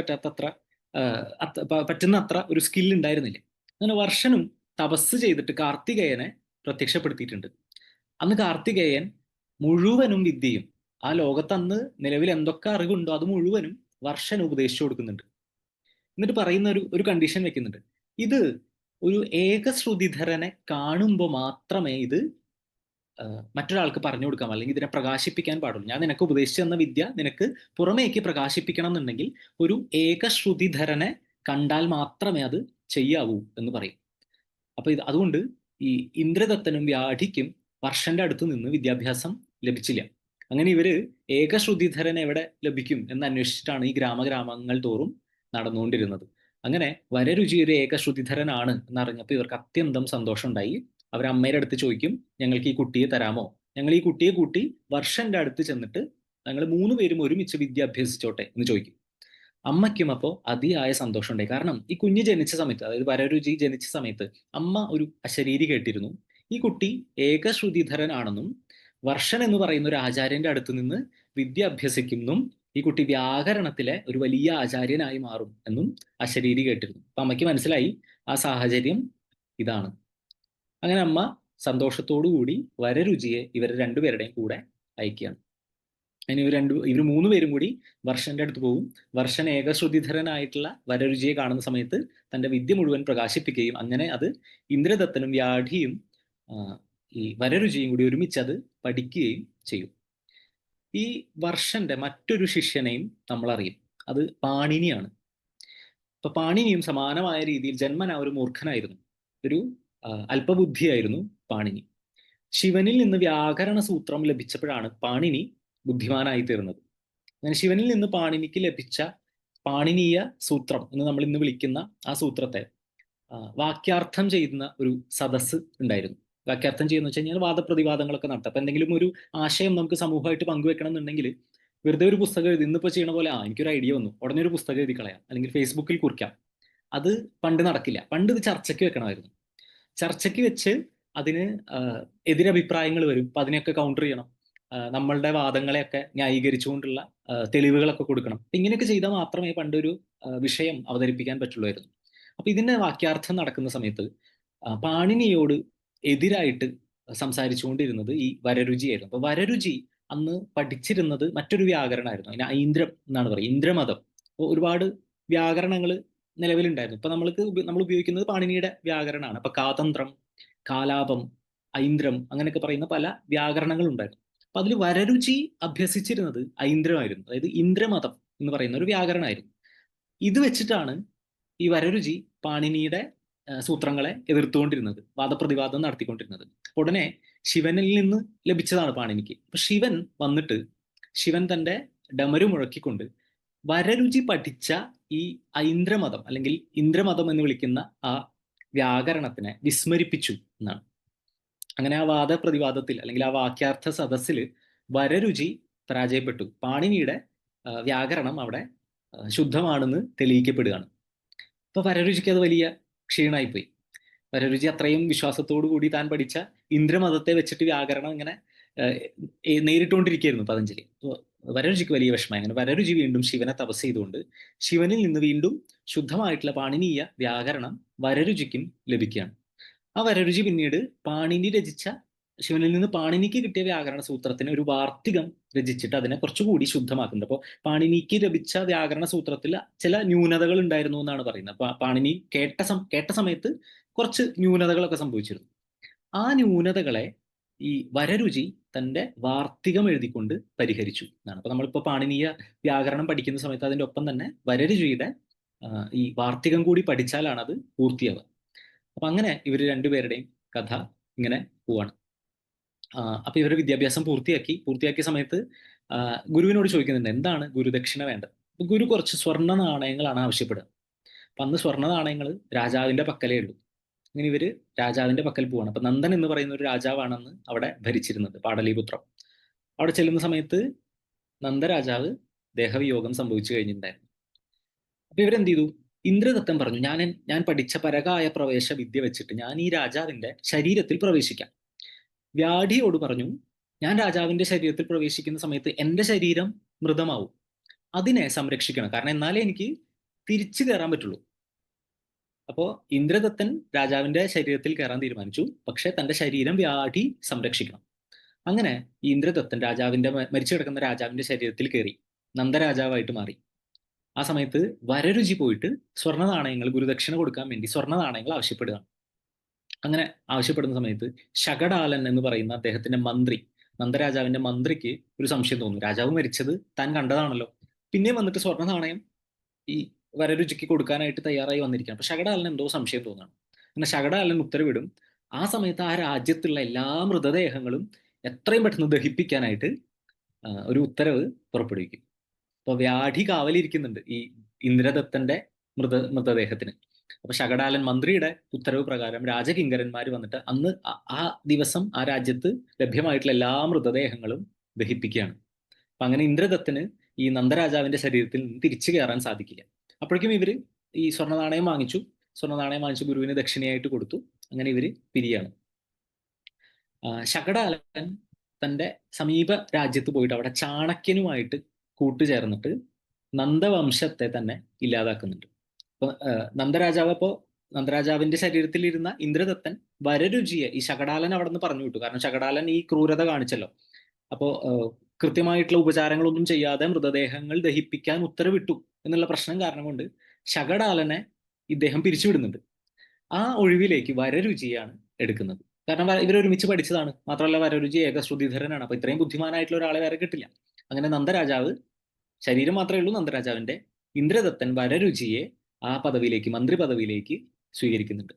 പറ്റുന്ന അത്ര ഒരു സ്കിൽ ഉണ്ടായിരുന്നില്ല. അങ്ങനെ വർഷനും തപസ് ചെയ്തിട്ട് കാർത്തികേയനെ പ്രത്യക്ഷപ്പെടുത്തിയിട്ടുണ്ട്. അന്ന് കാർത്തികേയൻ മുഴുവനും വിദ്യയും, ആ ലോകത്ത് അന്ന് നിലവിൽ എന്തൊക്കെ അറിവുണ്ടോ അത് മുഴുവനും വർഷൻ ഉപദേശിച്ചു കൊടുക്കുന്നുണ്ട്. എന്നിട്ട് പറയുന്ന ഒരു കണ്ടീഷൻ വെക്കുന്നുണ്ട്. ഇത് ഒരു ഏകശ്രുതിധരനെ കാണുമ്പോൾ മാത്രമേ ഇത് മറ്റൊരാൾക്ക് പറഞ്ഞു കൊടുക്കാം, അല്ലെങ്കിൽ ഇതിനെ പ്രകാശിപ്പിക്കാൻ പാടുള്ളൂ. ഞാൻ നിനക്ക് ഉപദേശിച്ചു തന്ന വിദ്യ നിനക്ക് പുറമേക്ക് പ്രകാശിപ്പിക്കണം എന്നുണ്ടെങ്കിൽ ഒരു ഏകശ്രുതിധരനെ കണ്ടാൽ മാത്രമേ അത് ചെയ്യാവൂ എന്ന് പറയും. അപ്പൊ അതുകൊണ്ട് ഈ ഇന്ദ്രദത്തനും വ്യാധിക്കും വർഷന്റെ അടുത്ത് നിന്ന് വിദ്യാഭ്യാസം ലഭിച്ചില്ല. അങ്ങനെ ഇവര് ഏകശ്രുതിധരൻ എവിടെ ലഭിക്കും എന്ന് അന്വേഷിച്ചിട്ടാണ് ഈ ഗ്രാമങ്ങൾ തോറും നടന്നുകൊണ്ടിരുന്നത്. അങ്ങനെ വരരുചി ഒരു ഏകശ്രുതിധരനാണ് എന്നറിഞ്ഞപ്പോൾ ഇവർക്ക് അത്യന്തം സന്തോഷം ഉണ്ടായി. അവർ അമ്മയുടെ അടുത്ത് ചോദിക്കും, ഞങ്ങൾക്ക് ഈ കുട്ടിയെ തരാമോ? ഞങ്ങൾ ഈ കുട്ടിയെ കൂട്ടി വർഷന്റെ അടുത്ത് ചെന്നിട്ട് ഞങ്ങൾ 3 പേരും ഒരുമിച്ച് വിദ്യ അഭ്യസിച്ചോട്ടെ എന്ന് ചോദിക്കും. അമ്മയ്ക്കും അപ്പോൾ അതിയായ സന്തോഷം ഉണ്ടായി. കാരണം ഈ കുഞ്ഞ് ജനിച്ച സമയത്ത്, അതായത് വരരുചി ജനിച്ച സമയത്ത് അമ്മ ഒരു അശരീരി കേട്ടിരുന്നു. ഈ കുട്ടി ഏകശ്രുതിധരനാണെന്നും വർഷൻ എന്ന് പറയുന്ന ഒരു ആചാര്യന്റെ അടുത്ത് നിന്ന് വിദ്യ അഭ്യസിക്കുന്നും ഈ കുട്ടി വ്യാകരണത്തിലെ ഒരു വലിയ ആചാര്യനായി മാറും എന്നും അശരീരി കേട്ടിരുന്നു. അപ്പൊ അമ്മയ്ക്ക് മനസ്സിലായി ആ സാഹചര്യം ഇതാണ്. അങ്ങനെ അമ്മ സന്തോഷത്തോടു കൂടി വരരുചിയെ ഇവർ രണ്ടുപേരുടെയും കൂടെ അയക്കുകയാണ്. അതിന് ഇവർ 3 പേരും കൂടി വർഷന്റെ അടുത്ത് പോകും. വർഷൻ ഏകശ്രുതിധരനായിട്ടുള്ള വരരുചിയെ കാണുന്ന സമയത്ത് തന്റെ വിദ്യ മുഴുവൻ പ്രകാശിപ്പിക്കുകയും അങ്ങനെ അത് ഇന്ദ്രദത്തനും വ്യാധിയും ഈ വരരുചിയും കൂടി ഒരുമിച്ച് അത് പഠിക്കുകയും ചെയ്യും. ഈ വർഷന്റെ മറ്റൊരു ശിഷ്യനെയും നമ്മൾ അറിയും, അത് പാണിനിയാണ്. അപ്പൊ പാണിനിയും സമാനമായ രീതിയിൽ ജന്മനാ ഒരു മൂർഖനായിരുന്നു, ഒരു അല്പബുദ്ധിയായിരുന്നു പാണിനി. ശിവനിൽ നിന്ന് വ്യാകരണ സൂത്രം ലഭിച്ചപ്പോഴാണ് പാണിനി ബുദ്ധിമാനായി തീർന്നത്. അങ്ങനെ ശിവനിൽ നിന്ന് പാണിനിക്ക് ലഭിച്ച പാണിനീയ സൂത്രം എന്ന് നമ്മൾ ഇന്ന് വിളിക്കുന്ന ആ സൂത്രത്തെ വാക്യാർത്ഥം ചെയ്യുന്ന ഒരു സദസ്സ് ഉണ്ടായിരുന്നു. വാക്യാർത്ഥം ചെയ്യുന്ന വെച്ച് കഴിഞ്ഞാൽ വാദപ്രതിവാദങ്ങളൊക്കെ നടത്താം. അപ്പൊ എന്തെങ്കിലും ഒരു ആശയം നമുക്ക് സമൂഹമായിട്ട് പങ്കുവെക്കണം എന്നുണ്ടെങ്കിൽ വെറുതെ ഒരു പുസ്തകം എഴുതി, ഇന്നിപ്പോൾ ചെയ്യണ പോലെ എനിക്കൊരു ഐഡിയ വന്നു ഉടനെ ഒരു പുസ്തകം എഴുതി കളയാം, അല്ലെങ്കിൽ ഫേസ്ബുക്കിൽ കുറിക്കാം. അത് പണ്ട് നടക്കില്ല. പണ്ട് ഇത് ചർച്ചയ്ക്ക് വെക്കണമായിരുന്നു. ചർച്ചയ്ക്ക് വെച്ച് അതിന് എതിരഭിപ്രായങ്ങൾ വരും. അപ്പൊ അതിനെയൊക്കെ കൗണ്ടർ ചെയ്യണം. നമ്മളുടെ വാദങ്ങളെയൊക്കെ ന്യായീകരിച്ചുകൊണ്ടുള്ള തെളിവുകളൊക്കെ കൊടുക്കണം. ഇങ്ങനെയൊക്കെ ചെയ്താൽ മാത്രമേ പണ്ടൊരു വിഷയം അവതരിപ്പിക്കാൻ പറ്റുള്ളായിരുന്നു. അപ്പൊ ഇതിന്റെ വാക്യാർത്ഥം നടക്കുന്ന സമയത്ത് പാണിനിയോട് എതിരായിട്ട് സംസാരിച്ചുകൊണ്ടിരുന്നത് ഈ വരരുചിയായിരുന്നു. അപ്പൊ വരരുചി അന്ന് പഠിച്ചിരുന്നത് മറ്റൊരു വ്യാകരണമായിരുന്നു. അതിന് ഐന്ദ്രം എന്നാണ് പറയുക, ഇന്ദ്രമതം. അപ്പോൾ ഒരുപാട് വ്യാകരണങ്ങൾ നിലവിലുണ്ടായിരുന്നു. ഇപ്പൊ നമ്മൾ ഉപയോഗിക്കുന്നത് പാണിനിയുടെ വ്യാകരണമാണ്. അപ്പൊ കാതന്ത്രം, കാലാപം, ഐന്ദ്രം അങ്ങനെയൊക്കെ പറയുന്ന പല വ്യാകരണങ്ങൾ ഉണ്ടായിരുന്നു. അപ്പൊ അതിൽ വരരുചി അഭ്യസിച്ചിരുന്നത് ഐന്ദ്രമായിരുന്നു, അതായത് ഇന്ദ്രമതം എന്ന് പറയുന്ന ഒരു വ്യാകരണമായിരുന്നു. ഇത് വെച്ചിട്ടാണ് ഈ വരരുചി പാണിനിയുടെ സൂത്രങ്ങളെ എതിർത്തുകൊണ്ടിരുന്നത്, വാദപ്രതിവാദം നടത്തിക്കൊണ്ടിരുന്നത്. ഉടനെ ശിവനിൽ നിന്ന് ലഭിച്ചതാണ് പാണിനിക്ക്. അപ്പൊ ശിവൻ വന്നിട്ട് ശിവൻ തന്റെ ഡമരു മുഴക്കിക്കൊണ്ട് വരരുചി പഠിച്ച ഈ ഐന്ദ്രമതം അല്ലെങ്കിൽ ഇന്ദ്രമതം എന്ന് വിളിക്കുന്ന ആ വ്യാകരണത്തിനെ വിസ്മരിപ്പിച്ചു എന്നാണ്. അങ്ങനെ ആ വാദപ്രതിവാദത്തിൽ അല്ലെങ്കിൽ ആ വാക്യാർത്ഥ സദസ്സിൽ വരരുചി പരാജയപ്പെട്ടു. പാണിനിയുടെ വ്യാകരണം അവിടെ ശുദ്ധമാണെന്ന് തെളിയിക്കപ്പെടുകയാണ്. അപ്പൊ വരരുചിക്ക് അത് വലിയ ക്ഷീണമായിപ്പോയി. വരരുചി അത്രയും വിശ്വാസത്തോടു കൂടി താൻ പഠിച്ച ഇന്ദ്രമതത്തെ വെച്ചിട്ട് വ്യാകരണം ഇങ്ങനെ നേരിട്ടുകൊണ്ടിരിക്കുകയായിരുന്നു പതഞ്ജലി. വരരുചിക്ക് വലിയ വിഷമമായി. അങ്ങനെ വരരുചി വീണ്ടും ശിവനെ തപസ് ചെയ്തുകൊണ്ട് ശിവനിൽ നിന്ന് വീണ്ടും ശുദ്ധമായിട്ടുള്ള പാണിനീയ വ്യാകരണം വരരുചിക്കും ലഭിക്കുകയാണ്. ആ വരരുചി പിന്നീട് പാണിനി രചിച്ച, ശിവനിൽ നിന്ന് പാണിനിക്ക് കിട്ടിയ വ്യാകരണ സൂത്രത്തിന് ഒരു വാർത്തികം രചിച്ചിട്ട് അതിനെ കുറച്ചുകൂടി ശുദ്ധമാക്കുന്നുണ്ട്. അപ്പോൾ പാണിനിക്ക് ലഭിച്ച വ്യാകരണ സൂത്രത്തിൽ ചില ന്യൂനതകൾ ഉണ്ടായിരുന്നു എന്നാണ് പറയുന്നത്. അപ്പൊ പാണിനി കേട്ട സമയത്ത് കുറച്ച് ന്യൂനതകളൊക്കെ സംഭവിച്ചിരുന്നു. ആ ന്യൂനതകളെ ഈ വരരുചി തന്റെ വാർത്തികം എഴുതിക്കൊണ്ട് പരിഹരിച്ചു എന്നാണ്. അപ്പൊ നമ്മളിപ്പോ പാണിനീയ വ്യാകരണം പഠിക്കുന്ന സമയത്ത് അതിന്റെ ഒപ്പം തന്നെ വരരുചിയുടെ ഈ വാർത്തികം കൂടി പഠിച്ചാലാണ് അത് പൂർത്തിയാവുക. അപ്പൊ അങ്ങനെ ഇവർ രണ്ടുപേരുടെയും കഥ ഇങ്ങനെ പോവാണ്. അപ്പൊ ഇവരുടെ വിദ്യാഭ്യാസം പൂർത്തിയാക്കിയ സമയത്ത് ഗുരുവിനോട് ചോദിക്കുന്നുണ്ട് എന്താണ് ഗുരുദക്ഷിണ വേണ്ടത്. അപ്പൊ ഗുരു കുറച്ച് സ്വർണ്ണ നാണയങ്ങളാണ് ആവശ്യപ്പെടുക. അപ്പൊ അന്ന് സ്വർണ്ണ നാണയങ്ങൾ രാജാവിന്റെ പക്കലേ ഉള്ളൂ. അങ്ങനെ ഇവര് രാജാവിന്റെ പക്കൽ പോവാണ്. അപ്പൊ നന്ദൻ എന്ന് പറയുന്ന ഒരു രാജാവാണെന്ന് അവിടെ ഭരിച്ചിരുന്നത്, പാടലീപുത്രം. അവിടെ ചെല്ലുന്ന സമയത്ത് നന്ദരാജാവ് ദേഹവിയോഗം സംഭവിച്ചു കഴിഞ്ഞിട്ടുണ്ടായിരുന്നു. അപ്പൊ ഇവരെന്ത് ചെയ്തു? ഇന്ദ്രദത്തൻ പറഞ്ഞു, ഞാൻ പഠിച്ച പരകായ പ്രവേശ വിദ്യ വെച്ചിട്ട് ഞാൻ ഈ രാജാവിന്റെ ശരീരത്തിൽ പ്രവേശിക്കാം. വ്യാധിയോട് പറഞ്ഞു, ഞാൻ രാജാവിന്റെ ശരീരത്തിൽ പ്രവേശിക്കുന്ന സമയത്ത് എന്റെ ശരീരം മൃതമാവും, അതിനെ സംരക്ഷിക്കണം, കാരണം എന്നാലേ എനിക്ക് തിരിച്ചു കയറാൻ പറ്റുള്ളൂ. അപ്പോ ഇന്ദ്രദത്തൻ രാജാവിന്റെ ശരീരത്തിൽ കയറാൻ തീരുമാനിച്ചു. പക്ഷെ തന്റെ ശരീരം വ്യാധി സംരക്ഷിക്കണം. അങ്ങനെ ഈ ഇന്ദ്രദത്തൻ മരിച്ചു കിടക്കുന്ന രാജാവിന്റെ ശരീരത്തിൽ കയറി നന്ദരാജാവായിട്ട് മാറി. ആ സമയത്ത് വരരുചി പോയിട്ട് സ്വർണ്ണ നാണയങ്ങൾ ഗുരുദക്ഷിണ കൊടുക്കാൻ വേണ്ടി സ്വർണ്ണ നാണയങ്ങൾ ആവശ്യപ്പെടുകയാണ്. അങ്ങനെ ആവശ്യപ്പെടുന്ന സമയത്ത് ശകടാലൻ എന്ന് പറയുന്ന അദ്ദേഹത്തിന്റെ മന്ത്രി, നന്ദരാജാവിന്റെ മന്ത്രിക്ക് ഒരു സംശയം തോന്നുന്നു. രാജാവ് മരിച്ചത് താൻ കണ്ടതാണല്ലോ, പിന്നെയും വന്നിട്ട് സ്വർണ്ണ നാണയം ഈ വരരുചിക്ക് കൊടുക്കാനായിട്ട് തയ്യാറായി വന്നിരിക്കുകയാണ്. അപ്പൊ ശകടാലൻ എന്തോ സംശയം തോന്നുകയാണ്. അങ്ങനെ ശകടാലൻ ഉത്തരവിടും. ആ സമയത്ത് ആ രാജ്യത്തുള്ള എല്ലാ മൃതദേഹങ്ങളും എത്രയും പെട്ടെന്ന് ദഹിപ്പിക്കാനായിട്ട് ഒരു ഉത്തരവ് പുറപ്പെടുവിക്കും. അപ്പൊ വ്യാധി കാവലിരിക്കുന്നുണ്ട് ഈ ഇന്ദ്രദത്തന്റെ മൃതദേഹത്തിന്. അപ്പൊ ശകടാലൻ മന്ത്രിയുടെ ഉത്തരവ് പ്രകാരം രാജകിങ്കരന്മാർ വന്നിട്ട് അന്ന് ആ ദിവസം ആ രാജ്യത്ത് ലഭ്യമായിട്ടുള്ള എല്ലാ മൃതദേഹങ്ങളും ദഹിപ്പിക്കുകയാണ്. അപ്പൊ അങ്ങനെ ഇന്ദ്രദത്തന് ഈ നന്ദരാജാവിന്റെ ശരീരത്തിൽ നിന്ന് തിരിച്ചു കയറാൻ സാധിക്കില്ല. അപ്പോഴേക്കും ഇവര് ഈ സ്വർണ്ണ നാണയം വാങ്ങിച്ചു ഗുരുവിന് ദക്ഷിണയായിട്ട് കൊടുത്തു. അങ്ങനെ ഇവര് പിരിയാണ്. ശകടാലൻ തന്റെ സമീപ രാജ്യത്ത് പോയിട്ട് അവിടെ ചാണക്യനുമായിട്ട് കൂട്ടുചേർന്നിട്ട് നന്ദവംശത്തെ തന്നെ ഇല്ലാതാക്കുന്നുണ്ട്. അപ്പൊ നന്ദരാജാവിന്റെ ശരീരത്തിലിരുന്ന ഇന്ദ്രദത്തൻ വരരുചിയെ ഈ ശകടാലൻ അവിടെ നിന്ന് പറഞ്ഞു വിട്ടു. കാരണം ശകടാലൻ ഈ ക്രൂരത കാണിച്ചല്ലോ. അപ്പോ കൃത്യമായിട്ടുള്ള ഉപചാരങ്ങളൊന്നും ചെയ്യാതെ മൃതദേഹങ്ങൾ ദഹിപ്പിക്കാൻ ഉത്തരവിട്ടു എന്നുള്ള പ്രശ്നം കാരണം കൊണ്ട് ശകടാലനെ ഇദ്ദേഹം പിരിച്ചുവിടുന്നുണ്ട്. ആ ഒഴിവിലേക്ക് വരരുചിയാണ് എടുക്കുന്നത്. കാരണം ഇവരൊരുമിച്ച് പഠിച്ചതാണ്. മാത്രമല്ല വരരുചി ഏകശ്രുതിധരനാണ്. അപ്പൊ ഇത്രയും ബുദ്ധിമാനായിട്ടുള്ള ഒരാളെ വേറെ കിട്ടില്ല. അങ്ങനെ നന്ദരാജാവ്, ശരീരം മാത്രമേ ഉള്ളൂ നന്ദരാജാവിന്റെ, ഇന്ദ്രദത്തൻ വരരുചിയെ ആ പദവിയിലേക്ക്, മന്ത്രി പദവിയിലേക്ക് സ്വീകരിക്കുന്നുണ്ട്.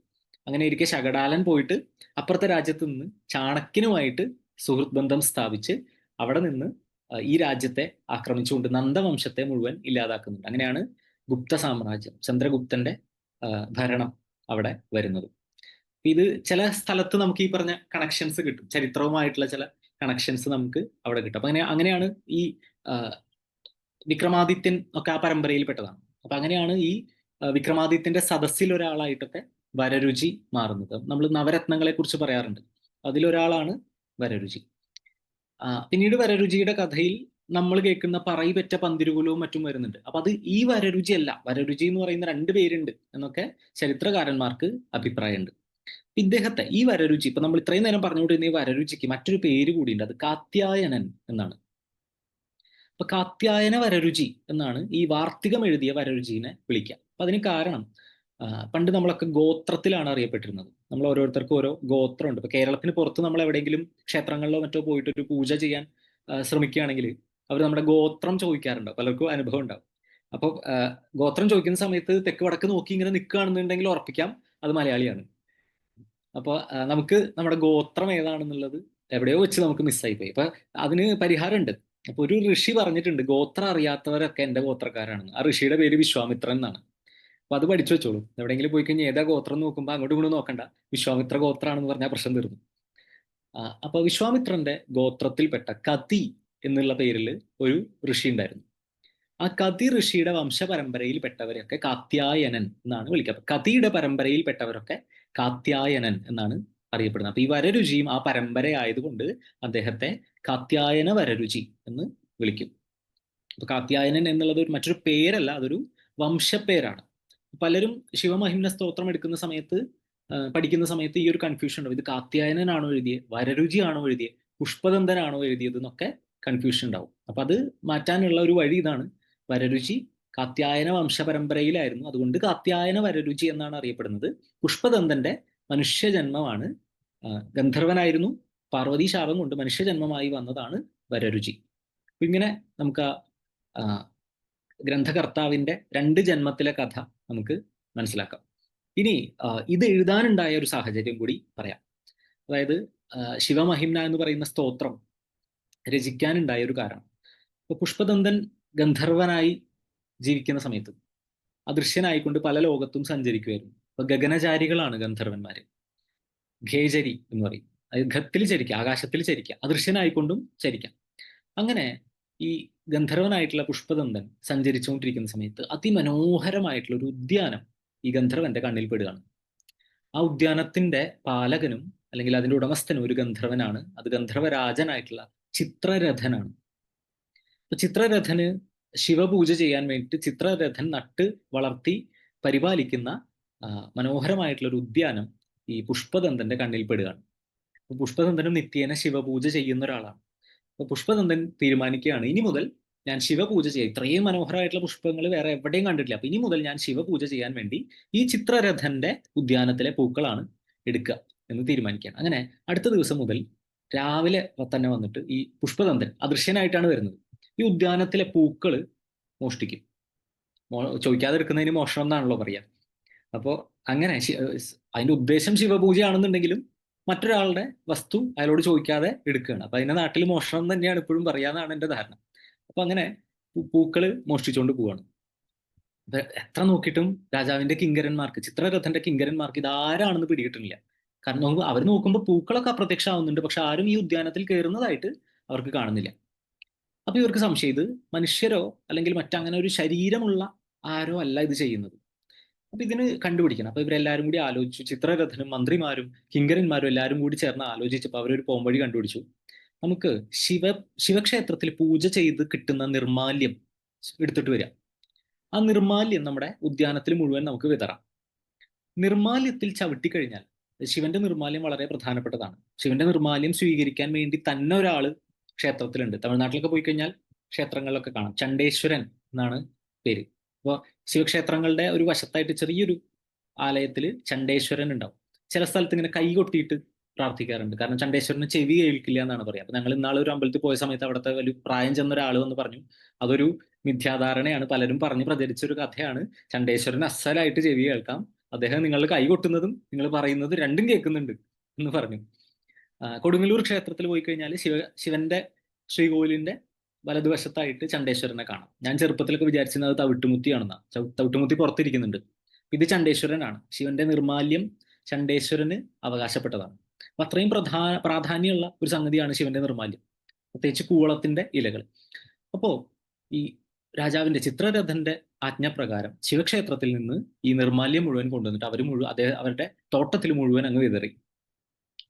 അങ്ങനെ ഇരിക്കെ ശകടാലൻ പോയിട്ട് അപ്പുറത്തെ രാജ്യത്ത് നിന്ന് ചാണക്യനുമായിട്ട് സുഹൃത്ത് ബന്ധം സ്ഥാപിച്ച് അവിടെ നിന്ന് ഈ രാജ്യത്തെ ആക്രമിച്ചുകൊണ്ട് നന്ദവംശത്തെ മുഴുവൻ ഇല്ലാതാക്കുന്നുണ്ട്. അങ്ങനെയാണ് ഗുപ്ത സാമ്രാജ്യം, ചന്ദ്രഗുപ്തന്റെ ഭരണം അവിടെ വരുന്നത്. ഇത് ചില സ്ഥലത്ത് നമുക്ക് ഈ പറഞ്ഞ കണക്ഷൻസ് കിട്ടും, ചരിത്രവുമായിട്ടുള്ള ചില കണക്ഷൻസ് നമുക്ക് അവിടെ കിട്ടും. അപ്പൊ അങ്ങനെയാണ് ഈ വിക്രമാദിത്യൻ ഒക്കെ ആ പരമ്പരയിൽ പെട്ടതാണ്. അപ്പൊ അങ്ങനെയാണ് ഈ വിക്രമാദിത്യന്റെ സദസ്സിൽ ഒരാളായിട്ടൊക്കെ വരരുചി മാറുന്നത്. നമ്മൾ നവരത്നങ്ങളെ കുറിച്ച് പറയാറുണ്ട്, അതിലൊരാളാണ് വരരുചി. പിന്നീട് വരരുചിയുടെ കഥയിൽ നമ്മൾ കേൾക്കുന്ന പറയിപെറ്റ പന്തിരുകുലവും മറ്റും വരുന്നുണ്ട്. അപ്പൊ അത് ഈ വരരുചി അല്ല, വരരുചി എന്ന് പറയുന്ന 2 പേരുണ്ട് എന്നൊക്കെ ചരിത്രകാരന്മാർക്ക് അഭിപ്രായമുണ്ട്. ഇദ്ദേഹത്തെ ഈ വരരുചി, ഇപ്പൊ നമ്മൾ ഇത്രയും നേരം പറഞ്ഞുകൊണ്ടിരുന്ന ഈ വരരുചിക്ക് മറ്റൊരു പേര് കൂടിയുണ്ട്, അത് കാത്യായനൻ എന്നാണ്. അപ്പൊ കാത്യായന വരരുചി എന്നാണ് ഈ വാർത്തികം എഴുതിയ വരരുചിനെ വിളിക്കുക. അപ്പൊ അതിന് കാരണം പണ്ട് നമ്മളൊക്കെ ഗോത്രത്തിലാണ് അറിയപ്പെട്ടിരുന്നത്. നമ്മൾ ഓരോരുത്തർക്കും ഓരോ ഗോത്രമുണ്ട്. ഇപ്പൊ കേരളത്തിന് പുറത്ത് നമ്മൾ എവിടെയെങ്കിലും ക്ഷേത്രങ്ങളിലോ മറ്റോ പോയിട്ട് ഒരു പൂജ ചെയ്യാൻ ശ്രമിക്കുകയാണെങ്കിൽ അവർ നമ്മുടെ ഗോത്രം ചോദിക്കാറുണ്ടാവും. പലർക്കും അനുഭവം ഉണ്ടാവും. അപ്പോൾ ഗോത്രം ചോദിക്കുന്ന സമയത്ത് തെക്ക് വടക്ക് നോക്കി ഇങ്ങനെ നിൽക്കുകയാണെന്നുണ്ടെങ്കിൽ ഉറപ്പിക്കാം അത് മലയാളിയാണ്. അപ്പോൾ നമുക്ക് നമ്മുടെ ഗോത്രം ഏതാണെന്നുള്ളത് എവിടെയോ വെച്ച് നമുക്ക് മിസ്സായി പോയി. അപ്പൊ അതിന് പരിഹാരമുണ്ട്. അപ്പൊ ഒരു ഋഷി പറഞ്ഞിട്ടുണ്ട്, ഗോത്രം അറിയാത്തവരൊക്കെ എന്റെ ഗോത്രക്കാരാണെന്ന്. ആ ഋഷിയുടെ പേര് വിശ്വാമിത്രൻ എന്നാണ്. അപ്പൊ അത് പഠിച്ചു വെച്ചോളൂ. എവിടെയെങ്കിലും പോയി കഴിഞ്ഞാൽ ഏതാ ഗോത്രം നോക്കുമ്പോൾ അങ്ങോട്ടും ഇങ്ങോട്ടും നോക്കണ്ട, വിശ്വാമിത്ര ഗോത്രമാണെന്ന് പറഞ്ഞാൽ പ്രശ്നം തീർന്നു. അപ്പൊ വിശ്വാമിത്രന്റെ ഗോത്രത്തിൽപ്പെട്ട കതി എന്നുള്ള പേരിൽ ഒരു ഋഷി ഉണ്ടായിരുന്നു. ആ കതി ഋഷിയുടെ വംശപരമ്പരയിൽപ്പെട്ടവരെയൊക്കെ കാത്യായനൻ എന്നാണ് വിളിക്കുക. കതിയുടെ പരമ്പരയിൽപ്പെട്ടവരൊക്കെ കാത്യായനൻ എന്നാണ് അറിയപ്പെടുന്നത്. അപ്പൊ ഈ വരരുചിയും ആ പരമ്പരയായതുകൊണ്ട് അദ്ദേഹത്തെ കാത്യായന വരരുചി എന്ന് വിളിക്കും. അപ്പൊ കാത്യായനൻ എന്നുള്ളത് മറ്റൊരു പേരല്ല, അതൊരു വംശപ്പേരാണ്. പലരും ശിവമഹിമ്ന സ്തോത്രം എടുക്കുന്ന സമയത്ത് പഠിക്കുന്ന സമയത്ത് ഈ ഒരു കൺഫ്യൂഷൻ ഉണ്ടാവും. ഇത് കാത്യായനനാണോ എഴുതിയത്, വരരുചിയാണോ എഴുതിയത്, പുഷ്പദന്തനാണോ എഴുതിയത് എന്നൊക്കെ കൺഫ്യൂഷൻ ഉണ്ടാവും. അപ്പൊ അത് മാറ്റാനുള്ള ഒരു വഴി ഇതാണ്. വരരുചി കാത്യായന വംശപരമ്പരയിലായിരുന്നു, അതുകൊണ്ട് കാത്യായന വരരുചി എന്നാണ് അറിയപ്പെടുന്നത്. പുഷ്പദന്തന്റെ മനുഷ്യജന്മമാണ്. ഗന്ധർവനായിരുന്നു, പാർവതി ശാപം കൊണ്ട് മനുഷ്യജന്മമായി വന്നതാണ് വരരുചി. ഇങ്ങനെ നമുക്ക് ഗ്രന്ഥകർത്താവിന്റെ 2 ജന്മത്തിലെ കഥ നമുക്ക് മനസ്സിലാക്കാം. ഇനി ഇത് എഴുതാനുണ്ടായ ഒരു സാഹചര്യം കൂടി പറയാം. അതായത് ശിവമഹിമ്ന എന്ന് പറയുന്ന സ്തോത്രം രചിക്കാനുണ്ടായ ഒരു കാരണം, ഇപ്പൊ പുഷ്പദന്തൻ ഗന്ധർവനായി ജീവിക്കുന്ന സമയത്ത് അദൃശ്യനായിക്കൊണ്ട് പല ലോകത്തും സഞ്ചരിക്കുമായിരുന്നു. അപ്പൊ ഗഗനചാരികളാണ് ഗന്ധർവന്മാര്. ഖേചരി എന്ന് പറയും. അതായത് ഖത്തിൽ ചരിക്കുക, ആകാശത്തിൽ ചരിക്കുക, അദൃശ്യനായിക്കൊണ്ടും ചരിക്കാം. അങ്ങനെ ഈ ഗന്ധർവനായിട്ടുള്ള പുഷ്പദന്തൻ സഞ്ചരിച്ചുകൊണ്ടിരിക്കുന്ന സമയത്ത് അതിമനോഹരമായിട്ടുള്ള ഒരു ഉദ്യാനം ഈ ഗന്ധർവന്റെ കണ്ണിൽ പെടുകയാണ്. ആ ഉദ്യാനത്തിന്റെ പാലകനും അല്ലെങ്കിൽ അതിന്റെ ഉടമസ്ഥനും ഒരു ഗന്ധർവനാണ്. അത് ഗന്ധർവരാജനായിട്ടുള്ള ചിത്രരഥനാണ്. അപ്പൊ ചിത്രരഥന് ശിവപൂജ ചെയ്യാൻ വേണ്ടിയിട്ട് ചിത്രരഥൻ നട്ട് വളർത്തി പരിപാലിക്കുന്ന മനോഹരമായിട്ടുള്ള ഒരു ഉദ്യാനം ഈ പുഷ്പദന്തന്റെ കണ്ണിൽ പെടുകയാണ്. പുഷ്പദന്തനും നിത്യേന ശിവപൂജ ചെയ്യുന്ന ഒരാളാണ്. അപ്പൊ പുഷ്പദന്തൻ തീരുമാനിക്കുകയാണ്, ഇനി മുതൽ ഞാൻ ശിവപൂജ ചെയ്യാം, ഇത്രയും മനോഹരമായിട്ടുള്ള പുഷ്പങ്ങൾ വേറെ എവിടെയും കണ്ടിട്ടില്ല, അപ്പൊ ഇനി മുതൽ ഞാൻ ശിവപൂജ ചെയ്യാൻ വേണ്ടി ഈ ചിത്രരഥന്റെ ഉദ്യാനത്തിലെ പൂക്കളാണ് എടുക്കുക എന്ന് തീരുമാനിക്കുകയാണ്. അങ്ങനെ അടുത്ത ദിവസം മുതൽ രാവിലെ തന്നെ വന്നിട്ട് ഈ പുഷ്പതന്തൻ അദൃശ്യനായിട്ടാണ് വരുന്നത്. ഈ ഉദ്യാനത്തിലെ പൂക്കൾ മോഷ്ടിക്കും. ചോദിക്കാതെ എടുക്കുന്നതിന് മോഷണം എന്നാണല്ലോ പറയാ. അപ്പോൾ അങ്ങനെ അതിന്റെ ഉദ്ദേശം ശിവപൂജയാണെന്നുണ്ടെങ്കിലും മറ്റൊരാളുടെ വസ്തു അയാളോട് ചോദിക്കാതെ എടുക്കുകയാണ്. അപ്പൊ അതിന്റെ നാട്ടിൽ മോഷണം തന്നെയാണ് ഇപ്പോഴും പറയാന്നാണ് എന്റെ ധാരണ. അപ്പൊ അങ്ങനെ പൂക്കള് മോഷ്ടിച്ചുകൊണ്ട് പോവാണ്. അപ്പൊ എത്ര നോക്കിയിട്ടും രാജാവിന്റെ കിങ്കരന്മാർക്ക്, ചിത്രരഥന്റെ കിങ്കരന്മാർക്ക് ഇതാരാണെന്ന് പിടികിട്ടുന്നില്ല. കാരണം അവർ നോക്കുമ്പോൾ പൂക്കളൊക്കെ അപ്രത്യക്ഷമാവുന്നുണ്ട്, പക്ഷെ ആരും ഈ ഉദ്യാനത്തിൽ കയറുന്നതായിട്ട് അവർക്ക് കാണുന്നില്ല. അപ്പൊ ഇവർക്ക് സംശയം, ഇത് മനുഷ്യരോ അല്ലെങ്കിൽ മറ്റങ്ങനെ ഒരു ശരീരമുള്ള ആരോ അല്ല ഇത് ചെയ്യുന്നത്. അപ്പൊ ഇതിന് കണ്ടുപിടിക്കണം. അപ്പൊ ഇവരെല്ലാരും കൂടി ആലോചിച്ചു, ചിത്രരഥനും മന്ത്രിമാരും കിങ്കരന്മാരും എല്ലാവരും കൂടി ചേർന്ന് ആലോചിച്ചപ്പോൾ അവരൊരു പോംവഴി കണ്ടുപിടിച്ചു. നമുക്ക് ശിവക്ഷേത്രത്തിൽ പൂജ ചെയ്ത് കിട്ടുന്ന നിർമാല്യം എടുത്തിട്ട് വരിക. ആ നിർമാല്യം നമ്മുടെ ഉദ്യാനത്തിൽ മുഴുവൻ നമുക്ക് വിതറാം. നിർമാല്യത്തിൽ ചവിട്ടിക്കഴിഞ്ഞാൽ, ശിവന്റെ നിർമാല്യം വളരെ പ്രധാനപ്പെട്ടതാണ്. ശിവന്റെ നിർമാല്യം സ്വീകരിക്കാൻ വേണ്ടി തന്നെ ഒരാള് ക്ഷേത്രത്തിലുണ്ട്. തമിഴ്നാട്ടിലൊക്കെ പോയി കഴിഞ്ഞാൽ ക്ഷേത്രങ്ങളിലൊക്കെ കാണാം, ചണ്ടേശ്വരൻ എന്നാണ് പേര്. അപ്പോൾ ശിവക്ഷേത്രങ്ങളുടെ ഒരു വശത്തായിട്ട് ചെറിയൊരു ആലയത്തിൽ ചണ്ടേശ്വരൻ ഉണ്ടാവും. ചില സ്ഥലത്ത് ഇങ്ങനെ കൈ കൊട്ടിയിട്ട് പ്രാർത്ഥിക്കാറുണ്ട്, കാരണം ചണ്ടേശ്വരന് ചെവി കേൾക്കില്ല എന്നാണ് പറയുക. അപ്പൊ ഞങ്ങൾ ഇന്നാളെ ഒരു അമ്പലത്തിൽ പോയ സമയത്ത് അവിടുത്തെ ഒരു പ്രായം ചെന്ന ഒരാൾ വന്ന് പറഞ്ഞു, അതൊരു മിഥ്യാധാരണയാണ്, പലരും പറഞ്ഞ് പ്രചരിച്ചൊരു കഥയാണ്. ചണ്ടേശ്വരൻ അസലായിട്ട് ചെവി കേൾക്കാം, അദ്ദേഹം നിങ്ങൾ കൈ കൊട്ടുന്നതും നിങ്ങൾ പറയുന്നത് രണ്ടും കേൾക്കുന്നുണ്ട് എന്ന് പറഞ്ഞു. കൊടുങ്ങല്ലൂർ ക്ഷേത്രത്തിൽ പോയി കഴിഞ്ഞാൽ ശിവന്റെ ശ്രീകോവിലിന്റെ വലതുവശത്തായിട്ട് ചണ്ടേശ്വരനെ കാണാം. ഞാൻ ചെറുപ്പത്തിലൊക്കെ വിചാരിച്ചിരുന്നത് തവിട്ടുമുത്തിയാണെന്നാ. തവിട്ടുമുത്തി പുറത്തിരിക്കുന്നുണ്ട്. ഇത് ചണ്ടേശ്വരനാണ്. ശിവന്റെ നിർമാല്യം ചണ്ടേശ്വരന് അവകാശപ്പെട്ടതാണ്. അപ്പൊ അത്രയും പ്രാധാന്യമുള്ള ഒരു സംഗതിയാണ് ശിവന്റെ നിർമാല്യം, പ്രത്യേകിച്ച് കൂവളത്തിന്റെ ഇലകൾ. അപ്പോ ഈ രാജാവിന്റെ ചിത്രരഥന്റെ ആജ്ഞാപ്രകാരം ശിവക്ഷേത്രത്തിൽ നിന്ന് ഈ നിർമാല്യം മുഴുവൻ കൊണ്ടുവന്നിട്ട് അവരുടെ തോട്ടത്തിൽ മുഴുവൻ അങ്ങ് വിതറി.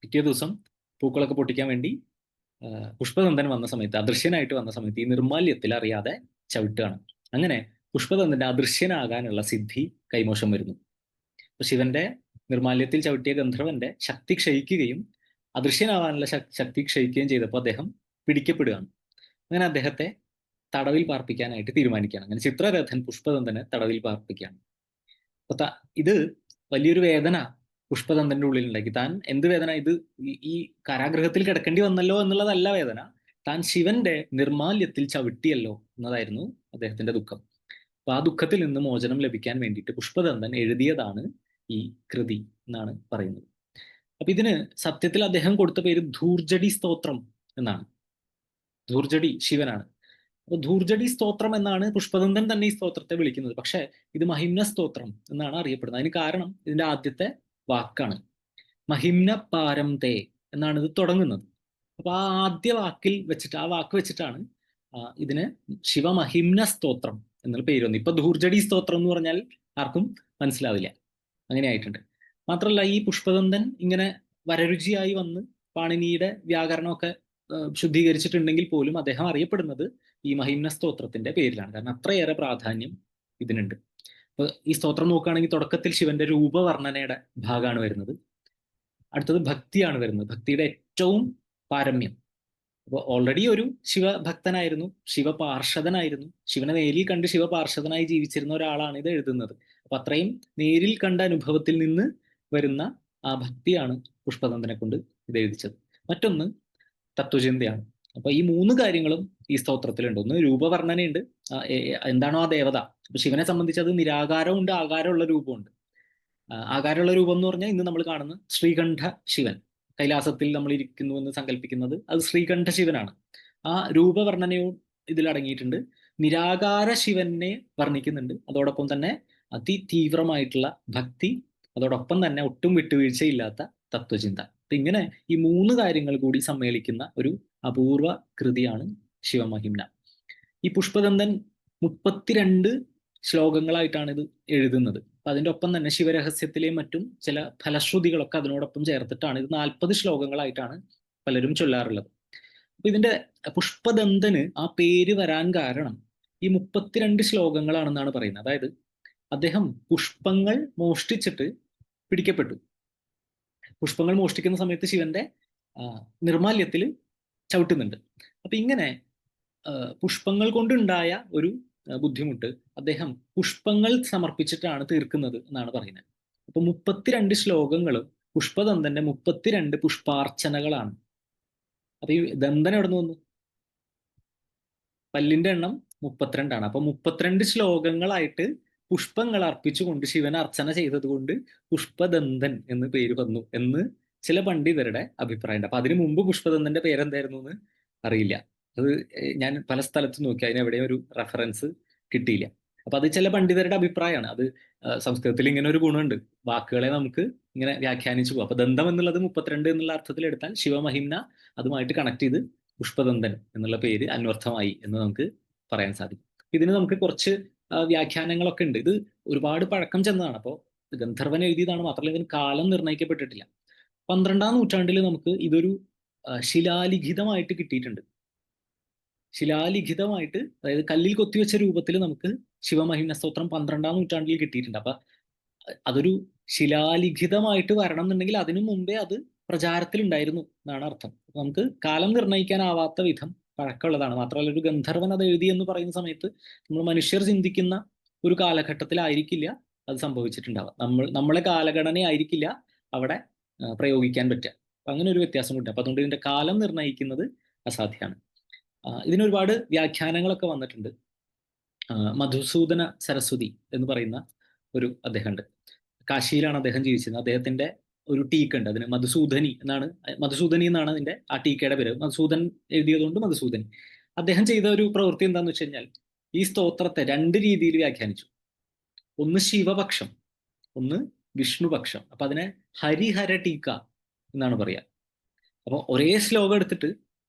പിറ്റേ ദിവസം പൂക്കളൊക്കെ പൊട്ടിക്കാൻ വേണ്ടി പുഷ്പതന്തൻ വന്ന സമയത്ത്, അദൃശ്യനായിട്ട് വന്ന സമയത്ത് ഈ നിർമാല്യത്തിൽ അറിയാതെ ചവിട്ടുകയാണ്. അങ്ങനെ പുഷ്പതന്തന്റെ അദൃശ്യനാകാനുള്ള സിദ്ധി കൈമോശം വരുന്നു. അപ്പൊ ശിവന്റെ നിർമാല്യത്തിൽ ചവിട്ടിയ ഗന്ധർവന്റെ ശക്തി ക്ഷയിക്കുകയും അദൃശ്യനാവാനുള്ള ശക്തി ക്ഷയിക്കുകയും ചെയ്തപ്പോൾ അദ്ദേഹം പിടിക്കപ്പെടുകയാണ്. അങ്ങനെ അദ്ദേഹത്തെ തടവിൽ പാർപ്പിക്കാനായിട്ട് തീരുമാനിക്കുകയാണ്. അങ്ങനെ ചിത്രരഥൻ പുഷ്പതന്തനെ തടവിൽ പാർപ്പിക്കുകയാണ്. അപ്പൊ ഇത് വലിയൊരു വേദന പുഷ്പതന്തന്റെ ഉള്ളിൽ ഉണ്ടാക്കി. താൻ എന്ത് വേദന ഇത്, ഈ കാരാഗൃഹത്തിൽ കിടക്കേണ്ടി വന്നല്ലോ എന്നുള്ളതല്ല വേദന, താൻ ശിവന്റെ നിർമാല്യത്തിൽ ചവിട്ടിയല്ലോ എന്നതായിരുന്നു അദ്ദേഹത്തിന്റെ ദുഃഖം. അപ്പൊ ആ ദുഃഖത്തിൽ നിന്ന് മോചനം ലഭിക്കാൻ വേണ്ടിയിട്ട് പുഷ്പതന്തൻ എഴുതിയതാണ് ഈ കൃതി എന്നാണ് പറയുന്നത്. അപ്പൊ ഇതിന് സത്യത്തിൽ അദ്ദേഹം കൊടുത്ത പേര് ധൂർജടി സ്തോത്രം എന്നാണ്. ധൂർജടി ശിവനാണ്. അപ്പൊ ധൂർജടി സ്തോത്രം എന്നാണ് പുഷ്പതന്തൻ തന്നെ ഈ സ്തോത്രത്തെ വിളിക്കുന്നത്. പക്ഷെ ഇത് മഹിമ്ന സ്തോത്രം എന്നാണ് അറിയപ്പെടുന്നത്. അതിന് കാരണം ഇതിന്റെ ആദ്യത്തെ വാക്കാണ്. മഹിമ്ന പാരം തേ എന്നാണ് ഇത് തുടങ്ങുന്നത്. അപ്പൊ ആ ആദ്യ വാക്കിൽ വെച്ചിട്ട്, ആ വാക്ക് വെച്ചിട്ടാണ് ഇതിന് ശിവമഹിമ്ന സ്തോത്രം എന്നുള്ള പേര് വന്നു. ഇപ്പൊ ധൂർജടി സ്തോത്രം എന്ന് പറഞ്ഞാൽ ആർക്കും മനസ്സിലാവില്ല, അങ്ങനെ ആയിട്ടുണ്ട്. മാത്രമല്ല ഈ പുഷ്പതന്തൻ ഇങ്ങനെ വരരുചിയായി വന്ന് പാണിനിയുടെ വ്യാകരണമൊക്കെ ശുദ്ധീകരിച്ചിട്ടുണ്ടെങ്കിൽ പോലും അദ്ദേഹം അറിയപ്പെടുന്നത് ഈ മഹിമ്ന സ്തോത്രത്തിന്റെ പേരിലാണ്. കാരണം അത്രയേറെ പ്രാധാന്യം ഇതിനുണ്ട്. അപ്പൊ ഈ സ്തോത്രം നോക്കുകയാണെങ്കിൽ തുടക്കത്തിൽ ശിവന്റെ രൂപവർണ്ണനയുടെ ഭാഗമാണ് വരുന്നത്. അടുത്തത് ഭക്തിയാണ് വരുന്നത്, ഭക്തിയുടെ ഏറ്റവും പാരമ്യം. അപ്പോൾ ഓൾറെഡി ഒരു ശിവഭക്തനായിരുന്നു, ശിവപാർഷദനായിരുന്നു, ശിവനെ നേരിൽ കണ്ട് ശിവപാർഷദനായി ജീവിച്ചിരുന്ന ഒരാളാണ് ഇത് എഴുതുന്നത്. അപ്പൊ അത്രയും നേരിൽ കണ്ട അനുഭവത്തിൽ നിന്ന് വരുന്ന ആ ഭക്തിയാണ് പുഷ്പതന്തനെ കൊണ്ട് ഇത് എഴുതിച്ചത്. മറ്റൊന്ന് തത്വചിന്തയാണ്. അപ്പൊ ഈ മൂന്ന് കാര്യങ്ങളും ഈ സ്തോത്രത്തിലുണ്ട്. ഒന്ന് രൂപവർണ്ണനയുണ്ട്, എന്താണോ ആ ദേവത. അപ്പൊ ശിവനെ സംബന്ധിച്ച് അത് നിരാകാരമുണ്ട്, ആകാരമുള്ള രൂപമുണ്ട്. ആകാരമുള്ള രൂപം എന്ന് പറഞ്ഞാൽ ഇന്ന് നമ്മൾ കാണുന്ന ശ്രീകണ്ഠ ശിവൻ, കൈലാസത്തിൽ നമ്മൾ ഇരിക്കുന്നു എന്ന് സങ്കല്പിക്കുന്നത്, അത് ശ്രീകണ്ഠ ശിവനാണ്. ആ രൂപവർണ്ണനയും ഇതിലടങ്ങിയിട്ടുണ്ട്. നിരാകാര ശിവനെ വർണ്ണിക്കുന്നുണ്ട്. അതോടൊപ്പം തന്നെ അതിതീവ്രമായിട്ടുള്ള ഭക്തി, അതോടൊപ്പം തന്നെ ഒട്ടും വിട്ടുവീഴ്ചയില്ലാത്ത തത്വചിന്ത. ഇങ്ങനെ ഈ മൂന്ന് കാര്യങ്ങൾ കൂടി സമ്മേളിക്കുന്ന ഒരു അപൂർവ കൃതിയാണ് ശിവമഹിമ്ന. ഈ പുഷ്പതന്തൻ 32 ശ്ലോകങ്ങളായിട്ടാണ് ഇത് എഴുതുന്നത്. അപ്പൊ അതിന്റെ ഒപ്പം തന്നെ ശിവരഹസ്യത്തിലെയും മറ്റും ചില ഫലശ്രുതികളൊക്കെ അതിനോടൊപ്പം ചേർത്തിട്ടാണ് ഇത് 40 ശ്ലോകങ്ങളായിട്ടാണ് പലരും ചൊല്ലാറുള്ളത്. അപ്പൊ ഇതിന്റെ പുഷ്പദന്തന് ആ പേര് വരാൻ കാരണം ഈ 32 ശ്ലോകങ്ങളാണെന്നാണ് പറയുന്നത്. അതായത് അദ്ദേഹം പുഷ്പങ്ങൾ മോഷ്ടിച്ചിട്ട് പിടിക്കപ്പെട്ടു. പുഷ്പങ്ങൾ മോഷ്ടിക്കുന്ന സമയത്ത് ശിവന്റെ നിർമാല്യത്തിൽ ചവിട്ടുന്നുണ്ട്. അപ്പൊ ഇങ്ങനെ പുഷ്പങ്ങൾ കൊണ്ടുണ്ടായ ഒരു ബുദ്ധിമുട്ട് അദ്ദേഹം പുഷ്പങ്ങൾ സമർപ്പിച്ചിട്ടാണ് തീർക്കുന്നത് എന്നാണ് പറയുന്നത്. അപ്പൊ 32 ശ്ലോകങ്ങളും പുഷ്പദന്തന്റെ 32 പുഷ്പാർച്ചനകളാണ്. അപ്പൊ ഈ ദന്തൻ എവിടെ നിന്ന് വന്നു? പല്ലിന്റെ എണ്ണം 32ആണ്. അപ്പൊ 32 ശ്ലോകങ്ങളായിട്ട് പുഷ്പങ്ങൾ അർപ്പിച്ചുകൊണ്ട് ശിവനെ അർച്ചന ചെയ്തത് കൊണ്ട് പുഷ്പദന്തൻ എന്ന് പേര് വന്നു എന്ന് ചില പണ്ഡിതരുടെ അഭിപ്രായമുണ്ട്. അപ്പൊ അതിനു മുമ്പ് പുഷ്പദന്തന്റെ പേരെന്തായിരുന്നു എന്ന് അറിയില്ല. അത് ഞാൻ പല സ്ഥലത്ത് നോക്കി, അതിനെവിടെയും ഒരു റെഫറൻസ് കിട്ടിയില്ല. അപ്പൊ അത് ചില പണ്ഡിതരുടെ അഭിപ്രായമാണ്. അത് സംസ്കൃതത്തിൽ ഇങ്ങനെ ഒരു ഗുണമുണ്ട്, വാക്കുകളെ നമുക്ക് ഇങ്ങനെ വ്യാഖ്യാനിച്ചു പോകും. അപ്പൊ ദന്തം എന്നുള്ളത് 32 എന്നുള്ള അർത്ഥത്തിൽ എടുത്താൽ ശിവമഹിംന അതുമായിട്ട് കണക്ട് ചെയ്ത് പുഷ്പദന്തൻ എന്നുള്ള പേര് അന്വർത്ഥമായി എന്ന് നമുക്ക് പറയാൻ സാധിക്കും. ഇതിന് നമുക്ക് കുറച്ച് വ്യാഖ്യാനങ്ങളൊക്കെ ഉണ്ട്. ഇത് ഒരുപാട് പഴക്കം ചെന്നതാണ്. അപ്പോൾ ഗന്ധർവൻ എഴുതിയതാണ്, മാത്രമല്ല ഇതിന് കാലം നിർണ്ണയിക്കപ്പെട്ടിട്ടില്ല. 12ാം നൂറ്റാണ്ടിൽ നമുക്ക് ഇതൊരു ശിലാലിഖിതമായിട്ട് കിട്ടിയിട്ടുണ്ട്. ശിലാലിഖിതമായിട്ട്, അതായത് കല്ലിൽ കൊത്തിവെച്ച രൂപത്തിൽ നമുക്ക് ശിവമഹിംന സ്തോത്രം 12ാം നൂറ്റാണ്ടിൽ കിട്ടിയിട്ടുണ്ട്. അപ്പൊ അതൊരു ശിലാലിഖിതമായിട്ട് വരണം എന്നുണ്ടെങ്കിൽ അതിനു മുമ്പേ അത് പ്രചാരത്തിൽ ഉണ്ടായിരുന്നു എന്നാണ് അർത്ഥം. നമുക്ക് കാലം നിർണ്ണയിക്കാനാവാത്ത വിധം പഴക്കമുള്ളതാണ്. മാത്രമല്ല ഒരു ഗന്ധർവൻ അത് എഴുതി എന്ന് പറയുന്ന സമയത്ത് നമ്മൾ മനുഷ്യർ ചിന്തിക്കുന്ന ഒരു കാലഘട്ടത്തിലായിരിക്കില്ല അത് സംഭവിച്ചിട്ടുണ്ടാവുക. നമ്മളെ കാലഗണനയായിരിക്കില്ല അവിടെ പ്രയോഗിക്കാൻ പറ്റുക. അപ്പൊ അങ്ങനെ ഒരു വ്യത്യാസം ഉണ്ട്. അപ്പൊ അതുകൊണ്ട് ഇതിന്റെ കാലം നിർണ്ണയിക്കുന്നത് അസാധ്യമാണ്. ഇതിനൊരുപാട് വ്യാഖ്യാനങ്ങളൊക്കെ വന്നിട്ടുണ്ട്. മധുസൂദന സരസ്വതി എന്ന് പറയുന്ന ഒരു അദ്ദേഹമുണ്ട്. കാശിയിലാണ് അദ്ദേഹം ജീവിച്ചിരുന്നത്. അദ്ദേഹത്തിന്റെ ഒരു ടീക്ക ഉണ്ട്, അതിന് മധുസൂദനി എന്നാണ് അതിന്റെ ആ ടീക്കയുടെ പേര്. മധുസൂദൻ എഴുതിയതുകൊണ്ട് മധുസൂദനി. അദ്ദേഹം ചെയ്ത ഒരു പ്രവൃത്തി എന്താന്ന് വെച്ച് കഴിഞ്ഞാൽ ഈ സ്തോത്രത്തെ 2 രീതിയിൽ വ്യാഖ്യാനിച്ചു. ഒന്ന് ശിവപക്ഷം, ഒന്ന് വിഷ്ണുപക്ഷം. അപ്പൊ അതിനെ ഹരിഹര ടീക്ക എന്നാണ് പറയുക. അപ്പൊ ഒരേ ശ്ലോകം എടുത്തിട്ട്,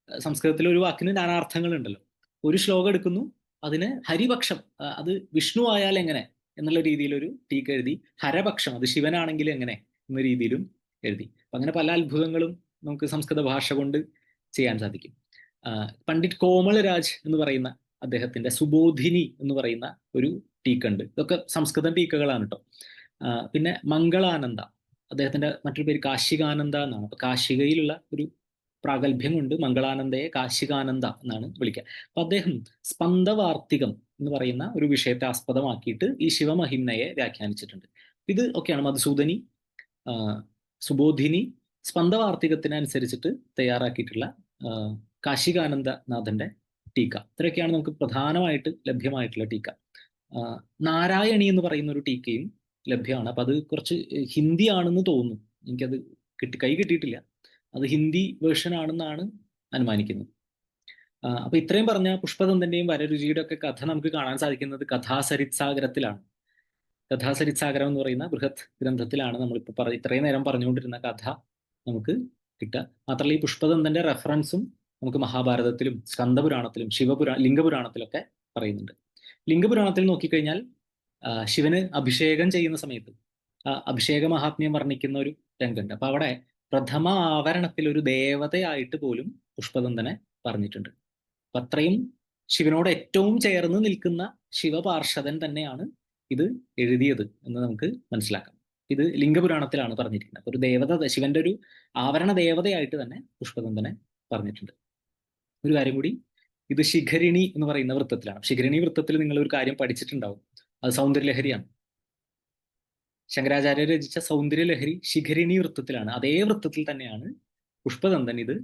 സംസ്കൃതത്തിൽ ഒരു വാക്കിന് നാനാർത്ഥങ്ങൾ ഉണ്ടല്ലോ, ഒരു ശ്ലോകം എടുക്കുന്നു, അതിന് ഹരിപക്ഷം, അത് വിഷ്ണു ആയാൽ എങ്ങനെ എന്നുള്ള രീതിയിൽ ഒരു ടീക്ക എഴുതി. ഹരപക്ഷം, അത് ശിവനാണെങ്കിൽ എങ്ങനെ എന്ന രീതിയിലും എഴുതി. അപ്പൊ അങ്ങനെ പല അത്ഭുതങ്ങളും നമുക്ക് സംസ്കൃത ഭാഷ കൊണ്ട് ചെയ്യാൻ സാധിക്കും. പണ്ഡിറ്റ് കോമൾ രാജ് എന്ന് പറയുന്ന അദ്ദേഹത്തിന്റെ സുബോധിനി എന്ന് പറയുന്ന ഒരു ടീക്ക ഉണ്ട്. ഇതൊക്കെ സംസ്കൃത ടീക്കകളാണ് കേട്ടോ. പിന്നെ മംഗളാനന്ദ, അദ്ദേഹത്തിന്റെ മറ്റൊരു പേര് കാശികാനന്ദ എന്നാണ്. അപ്പൊ കാശികയിലുള്ള ഒരു പ്രാഗൽഭ്യം കൊണ്ട് മംഗളാനന്ദയെ കാശികാനന്ദ എന്നാണ് വിളിക്കുക. അപ്പൊ അദ്ദേഹം സ്പന്ദവാർത്തികം എന്ന് പറയുന്ന ഒരു വിഷയത്തെ ആസ്പദമാക്കിയിട്ട് ഈ ശിവമഹിംനയെ വ്യാഖ്യാനിച്ചിട്ടുണ്ട്. ഇത് ഒക്കെയാണ് മധുസൂദനി, സുബോധിനി, സ്പന്ദവാർത്തികത്തിനനുസരിച്ചിട്ട് തയ്യാറാക്കിയിട്ടുള്ള കാശികാനന്ദനാഥന്റെ ടീക്ക. ഇത്രയൊക്കെയാണ് നമുക്ക് പ്രധാനമായിട്ട് ലഭ്യമായിട്ടുള്ള ടീക്ക. നാരായണി എന്ന് പറയുന്ന ഒരു ടീക്കയും ലഭ്യമാണ്. അപ്പൊ അത് കുറച്ച് ഹിന്ദി ആണെന്ന് തോന്നുന്നു, എനിക്കത് കൈ കിട്ടിയിട്ടില്ല. അത് ഹിന്ദി വേർഷൻ ആണെന്നാണ് അനുമാനിക്കുന്നത്. അപ്പൊ ഇത്രയും പറഞ്ഞ പുഷ്പദന്തന്റെയും വരരുചിയുടെ ഒക്കെ കഥ നമുക്ക് കാണാൻ സാധിക്കുന്നത് കഥാസരിത്സാഗരത്തിലാണ്. കഥാസരിത്സാഗരം എന്ന് പറയുന്ന ബൃഹത് ഗ്രന്ഥത്തിലാണ് നമ്മളിപ്പോ ഇത്രയും നേരം പറഞ്ഞുകൊണ്ടിരുന്ന കഥ നമുക്ക് കിട്ടുക. മാത്രമല്ല ഈ പുഷ്പദന്തന്റെ റെഫറൻസും നമുക്ക് മഹാഭാരതത്തിലും സ്കന്ദപുരാണത്തിലും ലിംഗപുരാണത്തിലൊക്കെ പറയുന്നുണ്ട്. ലിംഗപുരാണത്തിൽ നോക്കിക്കഴിഞ്ഞാൽ ശിവന് അഭിഷേകം ചെയ്യുന്ന സമയത്ത് അഭിഷേക മഹാത്മ്യം വർണ്ണിക്കുന്ന ഒരു രംഗമുണ്ട്. അപ്പൊ അവിടെ പ്രഥമ ആവരണത്തിൽ ഒരു ദേവതയായിട്ട് പോലും പുഷ്പദന്തനെ പറഞ്ഞിട്ടുണ്ട്. അപ്പൊ അത്രയും ശിവനോട് ഏറ്റവും ചേർന്ന് നിൽക്കുന്ന ശിവപാർഷദൻ തന്നെയാണ് ഇത് എഴുതിയത് എന്ന് നമുക്ക് മനസ്സിലാക്കാം. ഇത് ലിംഗപുരാണത്തിലാണ് പറഞ്ഞിരിക്കുന്നത്. അപ്പൊ ഒരു ദേവത, ശിവന്റെ ഒരു ആവരണ ദേവതയായിട്ട് തന്നെ പുഷ്പദന്തനെ പറഞ്ഞിട്ടുണ്ട്. ഒരു കാര്യം കൂടി, ഇത് ശിഖരിണി എന്ന് പറയുന്ന വൃത്തത്തിലാണ്. ശിഖരിണി വൃത്തത്തിൽ നിങ്ങൾ ഒരു കാര്യം പഠിച്ചിട്ടുണ്ടാവും, അത് സൗന്ദര്യലഹരിയാണ്. ശങ്കരാചാര്യർ രചിച്ച സൗന്ദര്യലഹരി ശിഖരിണി വൃത്തത്തിലാണ്. അതേ വൃത്തത്തിൽ തന്നെയാണ് പുഷ്പദന്തൻ ഇത്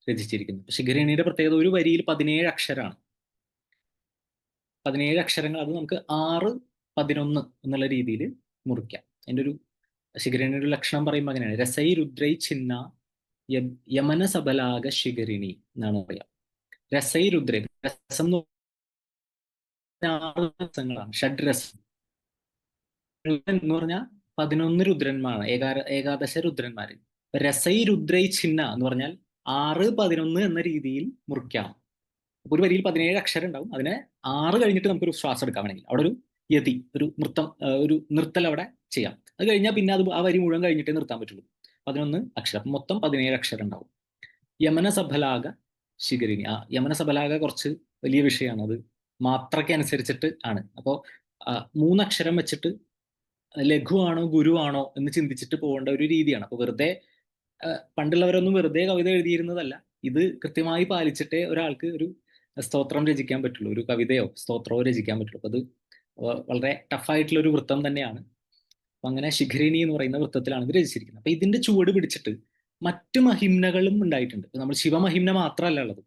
രചിച്ചിരിക്കുന്നത്. ശിഖരിണിയുടെ പ്രത്യേകത, ഒരു വരിയിൽ 17 അക്ഷരമാണ്. 17 അക്ഷരങ്ങൾ, അത് നമുക്ക് 6, 11 എന്നുള്ള രീതിയിൽ മുറിക്കാം. അതിൻ്റെ ഒരു ശിഖരിണിയുടെ ലക്ഷണം പറയുമ്പോൾ അങ്ങനെയാണ്: രസൈ രുദ്രൈ ചിന്ന യമന സബലാക ശിഖരിണി എന്നാണ് പറയാം. രസൈ രുദ്രൈ, രസം രസങ്ങളാണ്, ഷഡ്രസം എന്ന് പറഞ്ഞാൽ 11 രുദ്രന്മാരാണ്, ഏകാദശ രുദ്രന്മാര്. രസൈ രുദ്രൈ ചിന്ന എന്ന് പറഞ്ഞാൽ 6, 11 എന്ന രീതിയിൽ മുറിക്കാം. അപ്പൊ ഒരു വരിയിൽ 17 അക്ഷരം ഉണ്ടാവും. അതിനെ 6 കഴിഞ്ഞിട്ട് നമുക്കൊരു ശ്വാസം എടുക്കാൻ വേണമെങ്കിൽ അവിടെ ഒരു യതി, ഒരു നിർത്തൽ അവിടെ ചെയ്യാം. അത് കഴിഞ്ഞാൽ പിന്നെ അത് ആ വരി മുഴുവൻ കഴിഞ്ഞിട്ടേ നിർത്താൻ പറ്റുള്ളൂ. 11 അക്ഷരം, അപ്പം മൊത്തം 17 അക്ഷരം ഉണ്ടാവും. യമന സബലാക ശിഖരിണി. ആ യമന സബലാക കുറച്ച് വലിയ വിഷയമാണ്. അത് മാത്രയ്ക്ക് അനുസരിച്ചിട്ട് ആണ്. അപ്പോൾ 3 അക്ഷരം വെച്ചിട്ട് ലഘുവാണോ ഗുരുവാണോ എന്ന് ചിന്തിച്ചിട്ട് പോകേണ്ട ഒരു രീതിയാണ്. അപ്പൊ വെറുതെ പണ്ടുള്ളവരൊന്നും വെറുതെ കവിത എഴുതിയിരുന്നതല്ല. ഇത് കൃത്യമായി പാലിച്ചിട്ടേ ഒരാൾക്ക് ഒരു സ്തോത്രം രചിക്കാൻ പറ്റുള്ളൂ, ഒരു കവിതയോ സ്തോത്രമോ രചിക്കാൻ പറ്റുള്ളൂ. അപ്പൊ അത് വളരെ ടഫായിട്ടുള്ള ഒരു വൃത്തം തന്നെയാണ്. അപ്പൊ അങ്ങനെ ശിഖരിണി എന്ന് പറയുന്ന വൃത്തത്തിലാണ് ഇത് രചിച്ചിരിക്കുന്നത്. അപ്പൊ ഇതിന്റെ ചുവട് പിടിച്ചിട്ട് മറ്റു മഹിമ്നകളും ഉണ്ടായിട്ടുണ്ട്. നമ്മൾ ശിവമഹിമ്ന മാത്രമല്ല ഉള്ളത്,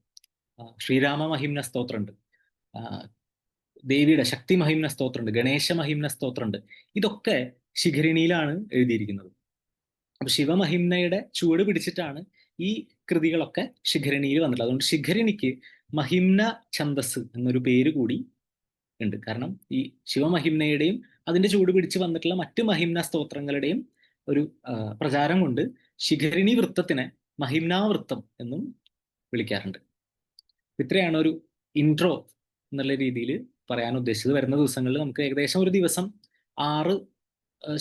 ശ്രീരാമ മഹിമ്ന സ്തോത്രമുണ്ട്, ദേവിയുടെ ശക്തി മഹിമ്ന സ്തോത്രമുണ്ട്, ഗണേശ മഹിമ്ന സ്തോത്രമുണ്ട്. ഇതൊക്കെ ശിഖരിണിയിലാണ് എഴുതിയിരിക്കുന്നത്. അപ്പൊ ശിവമഹിമ്നയുടെ ചുവട് പിടിച്ചിട്ടാണ് ഈ കൃതികളൊക്കെ ശിഖരിണിയിൽ വന്നിട്ടുള്ളത്. അതുകൊണ്ട് ശിഖരിണിക്ക് മഹിമ്ന ഛന്ദസ് എന്നൊരു പേര് കൂടി ഉണ്ട്. കാരണം ഈ ശിവമഹിമ്നയുടെയും അതിന്റെ ചൂട് പിടിച്ച് വന്നിട്ടുള്ള മറ്റ് മഹിമ്ന സ്തോത്രങ്ങളുടെയും ഒരു പ്രചാരം കൊണ്ട് ശിഖരിണി വൃത്തത്തിനെ മഹിമ്നാ വൃത്തം എന്നും വിളിക്കാറുണ്ട്. ഇത്രയാണ് ഒരു ഇൻട്രോ എന്നുള്ള രീതിയിൽ പറയാൻ ഉദ്ദേശിച്ചത്. വരുന്ന ദിവസങ്ങളിൽ നമുക്ക് ഏകദേശം ഒരു ദിവസം 6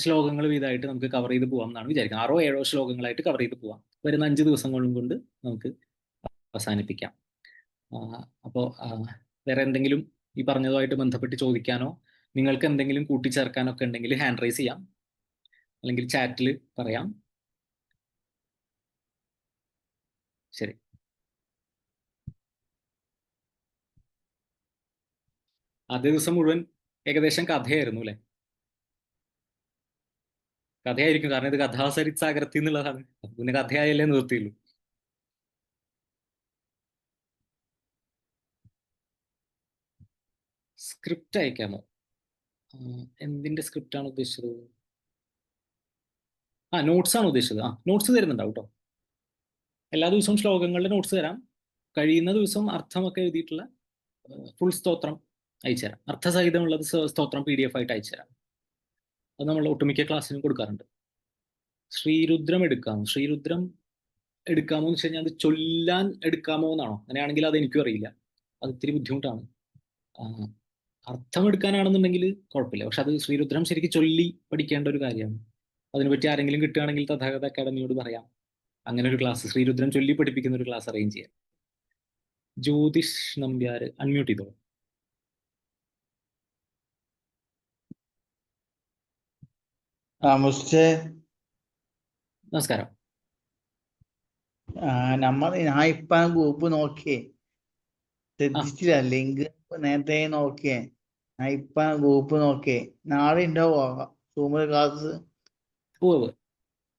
ശ്ലോകങ്ങൾ വീതമായിട്ട് നമുക്ക് കവർ ചെയ്ത് പോകാം എന്നാണ് വിചാരിക്കുന്നത്. 6 7 ശ്ലോകങ്ങളായിട്ട് കവർ ചെയ്ത് പോവാം. വരുന്ന 5 ദിവസങ്ങളും കൊണ്ട് നമുക്ക് അവസാനിപ്പിക്കാം. അപ്പോൾ വേറെ എന്തെങ്കിലും ഈ പറഞ്ഞതുമായിട്ട് ബന്ധപ്പെട്ട് ചോദിക്കാനോ നിങ്ങൾക്ക് എന്തെങ്കിലും കൂട്ടിച്ചേർക്കാനോ ഒക്കെ ഉണ്ടെങ്കിൽ ഹാൻഡ് റൈസ് ചെയ്യാം, അല്ലെങ്കിൽ ചാറ്റിൽ പറയാം. ശരി. ആദ്യ ദിവസം മുഴുവൻ ഏകദേശം കഥയായിരുന്നു അല്ലെ? കഥയായിരിക്കും, കാരണം ഇത് കഥാസരിത്സാഗരത്തി എന്നുള്ളതാണ്. പിന്നെ കഥയായല്ലേ നിർത്തിയുള്ളൂ. സ്ക്രിപ്റ്റ് അയക്കാമോ? എന്തിന്റെ സ്ക്രിപ്റ്റ് ആണ് ഉദ്ദേശിച്ചത്? നോട്ട്സ് ആണ് ഉദ്ദേശിച്ചത്. നോട്ട്സ് തരുന്നുണ്ടാവും കേട്ടോ. എല്ലാ ദിവസവും ശ്ലോകങ്ങളുടെ നോട്ട്സ് തരാം. കഴിയുന്ന ദിവസം അർത്ഥമൊക്കെ എഴുതിയിട്ടുള്ള ഫുൾ സ്തോത്രം അയച്ചുതരാം. അർത്ഥസഹിതമുള്ളത് സ്തോത്രം PDF ആയിട്ട് അയച്ചുതരാം. അത് നമ്മൾ ഒട്ടുമിക്ക ക്ലാസ്സിനും കൊടുക്കാറുണ്ട്. ശ്രീരുദ്രം എടുക്കാമോ? ശ്രീരുദ്രം എടുക്കാമോ എന്ന് വെച്ച് കഴിഞ്ഞാൽ അത് ചൊല്ലാൻ എടുക്കാമോ എന്നാണോ? അങ്ങനെയാണെങ്കിൽ അത് എനിക്കും അറിയില്ല, അത് ഇത്തിരി ബുദ്ധിമുട്ടാണ്. അർത്ഥം എടുക്കാനാണെന്നുണ്ടെങ്കിൽ കുഴപ്പമില്ല, പക്ഷെ അത് ശ്രീരുദ്രം ശരിക്കും ചൊല്ലി പഠിക്കേണ്ട ഒരു കാര്യമാണ്. അതിനെപ്പറ്റി ആരെങ്കിലും കിട്ടുകയാണെങ്കിൽ തഥാഗത അക്കാദമിയോട് പറയാം, അങ്ങനെ ഒരു ക്ലാസ് ശ്രീരുദ്രം ചൊല്ലി പഠിപ്പിക്കുന്ന ഒരു ക്ലാസ് അറേഞ്ച് ചെയ്യാം. ജ്യോതിഷ് നമ്പ്യാർ അൺമ്യൂട്ട് ചെയ്തോ. നമസ്കാരം. ഞാൻ ഇപ്പൊ ഗ്രൂപ്പ് നോക്കിയേ, ശ്രദ്ധിച്ചില്ല, ലിങ്ക് നേരത്തെ നോക്കിയേ. ഞാൻ ഇപ്പൊ ഗ്രൂപ്പ് നോക്കിയേ. നാളെ ഉണ്ടാവോ സൂമിൽ ക്ലാസ്?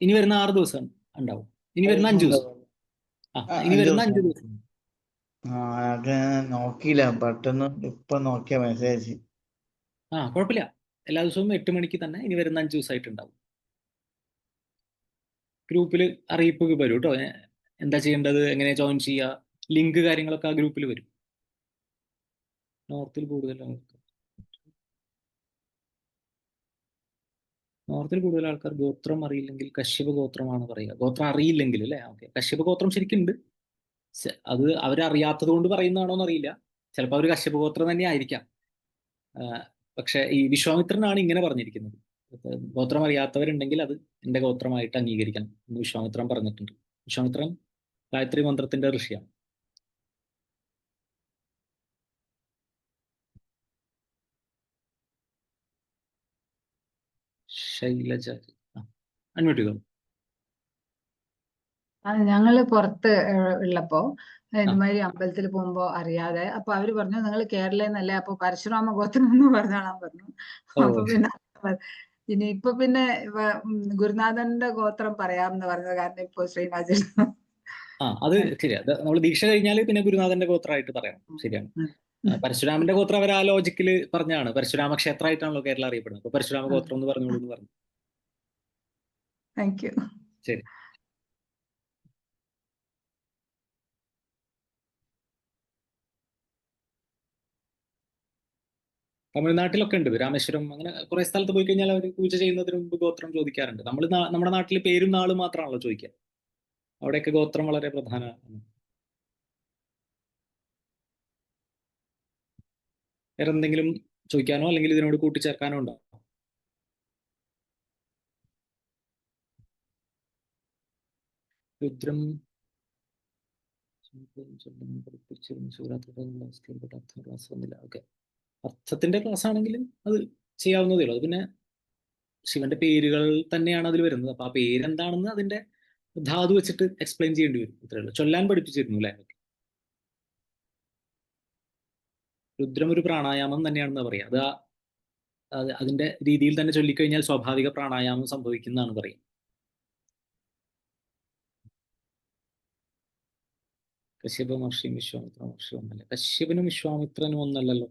ഇനി വരുന്ന 6 ദിവസം ഉണ്ടാവും. ഇനി വരുന്ന 5 ദിവസം. ഇനി വരുന്ന 5 ദിവസം. നോക്കിയില്ല, പെട്ടെന്ന് ഇപ്പൊ നോക്കിയ മെസ്സേജ്. കുഴപ്പമില്ല, എല്ലാ ദിവസവും 8 മണിക്ക് തന്നെ ഇനി വരുന്ന 5 ദിവസമായിട്ടുണ്ടാവും. ഗ്രൂപ്പിൽ അറിയിപ്പ് വരും കേട്ടോ, എന്താ ചെയ്യേണ്ടത്, എങ്ങനെ ജോയിൻ ചെയ്യുക, ലിങ്ക് കാര്യങ്ങളൊക്കെ ആ ഗ്രൂപ്പിൽ വരും. നോർത്തിൽ കൂടുതൽ ആൾക്കാർ ഗോത്രം അറിയില്ലെങ്കിൽ കശ്യപ ഗോത്രമാണ് പറയുക. ഗോത്രം അറിയില്ലെങ്കിൽ അല്ലേ? ഓക്കെ, കശ്യപ ഗോത്രം ശരിക്കും ഉണ്ട്. അത് അവരറിയാത്തത് കൊണ്ട് പറയുന്നതാണോന്ന് അറിയില്ല. ചിലപ്പോൾ അവർ കശ്യപ ഗോത്രം തന്നെ ആയിരിക്കാം. പക്ഷെ ഈ വിശ്വാമിത്രനാണ് ഇങ്ങനെ പറഞ്ഞിരിക്കുന്നത്. ഗോത്രം അറിയാത്തവരുണ്ടെങ്കിൽ അത് എന്റെ ഗോത്രമായിട്ട് അംഗീകരിക്കണം എന്ന് വിശ്വാമിത്രൻ പറഞ്ഞിട്ടുണ്ട്. വിശ്വാമിത്രൻ ഗായത്രി മന്ത്രത്തിന്റെ ഋഷിയാണ്. ശൈലജ അൺമ്യൂട്ട് ചെയ്തോ. ഞങ്ങള് പുറത്ത് ഉള്ളപ്പോ ഇതുമാതിരി അമ്പലത്തിൽ പോകുമ്പോ അറിയാതെ അപ്പൊ അവര് പറഞ്ഞു നിങ്ങൾ കേരളയിൽ നിന്നല്ലേ, അപ്പൊ പരശുരാമ ഗോത്രം എന്ന് പറഞ്ഞാളാൻ പറഞ്ഞു. അപ്പൊ പിന്നെ ഇപ്പൊ പിന്നെ ഗുരുനാഥന്റെ ഗോത്രം പറയാമെന്ന് പറഞ്ഞത് കാരണം ഇപ്പൊ ശ്രീനാഥൻ. അത് ശരിയാ, നമ്മൾ ദീക്ഷ കഴിഞ്ഞാൽ പിന്നെ ഗുരുനാഥന്റെ ഗോത്രമായിട്ട് പറയാം. ശരിയാണ്. പരശുരാമന്റെ ഗോത്രം അവർ ആ ലോജിക്കില് പറഞ്ഞാണ്. പരശുരാമ ക്ഷേത്രമായിട്ടാണല്ലോ കേരളം അറിയപ്പെടുന്നത്. അപ്പൊ പരശുരാമ ഗോത്രം എന്ന് പറഞ്ഞോളൂ എന്ന് പറഞ്ഞു. Thank you. ശരി. തമിഴ്നാട്ടിലൊക്കെ ഉണ്ട്, രാമേശ്വരം, അങ്ങനെ കുറെ സ്ഥലത്ത് പോയി കഴിഞ്ഞാൽ അവർ പൂജ ചെയ്യുന്നതിന് മുമ്പ് ഗോത്രം ചോദിക്കാറുണ്ട്. നമ്മുടെ നാട്ടിൽ പേരും നാളും മാത്രമാണല്ലോ ചോദിക്കുക, അവിടെയൊക്കെ ഗോത്രം വളരെ പ്രധാനമാണ്. വേറെ എന്തെങ്കിലും ചോദിക്കാനോ അല്ലെങ്കിൽ ഇതിനോട് കൂട്ടിച്ചേർക്കാനോ ഉണ്ടോ? രുദ്രം ഓക്കെ, അർത്ഥത്തിന്റെ ക്ലാസ് ആണെങ്കിലും അത് ചെയ്യാവുന്നതേ ഉള്ളൂ. അത് പിന്നെ ശിവന്റെ പേരുകൾ തന്നെയാണ് അതിൽ വരുന്നത്. അപ്പൊ ആ പേരെന്താണെന്ന് അതിന്റെ ധാതു വെച്ചിട്ട് എക്സ്പ്ലെയിൻ ചെയ്യേണ്ടി വരും. ഇത്രയേ ഉള്ളൂ. ചൊല്ലാൻ പഠിപ്പിച്ചിരുന്നു അല്ലേ? രുദ്രം ഒരു പ്രാണായാമം തന്നെയാണെന്ന് പറയാം. അതിന്റെ രീതിയിൽ തന്നെ ചൊല്ലിക്കഴിഞ്ഞാൽ സ്വാഭാവിക പ്രാണായാമം സംഭവിക്കുന്നതാണ് പറയും. കശ്യപ മഹർഷിയും വിശ്വാമിത്ര മഹർഷിയും ഒന്നല്ല. കശ്യപനും വിശ്വാമിത്രനും ഒന്നല്ലല്ലോ.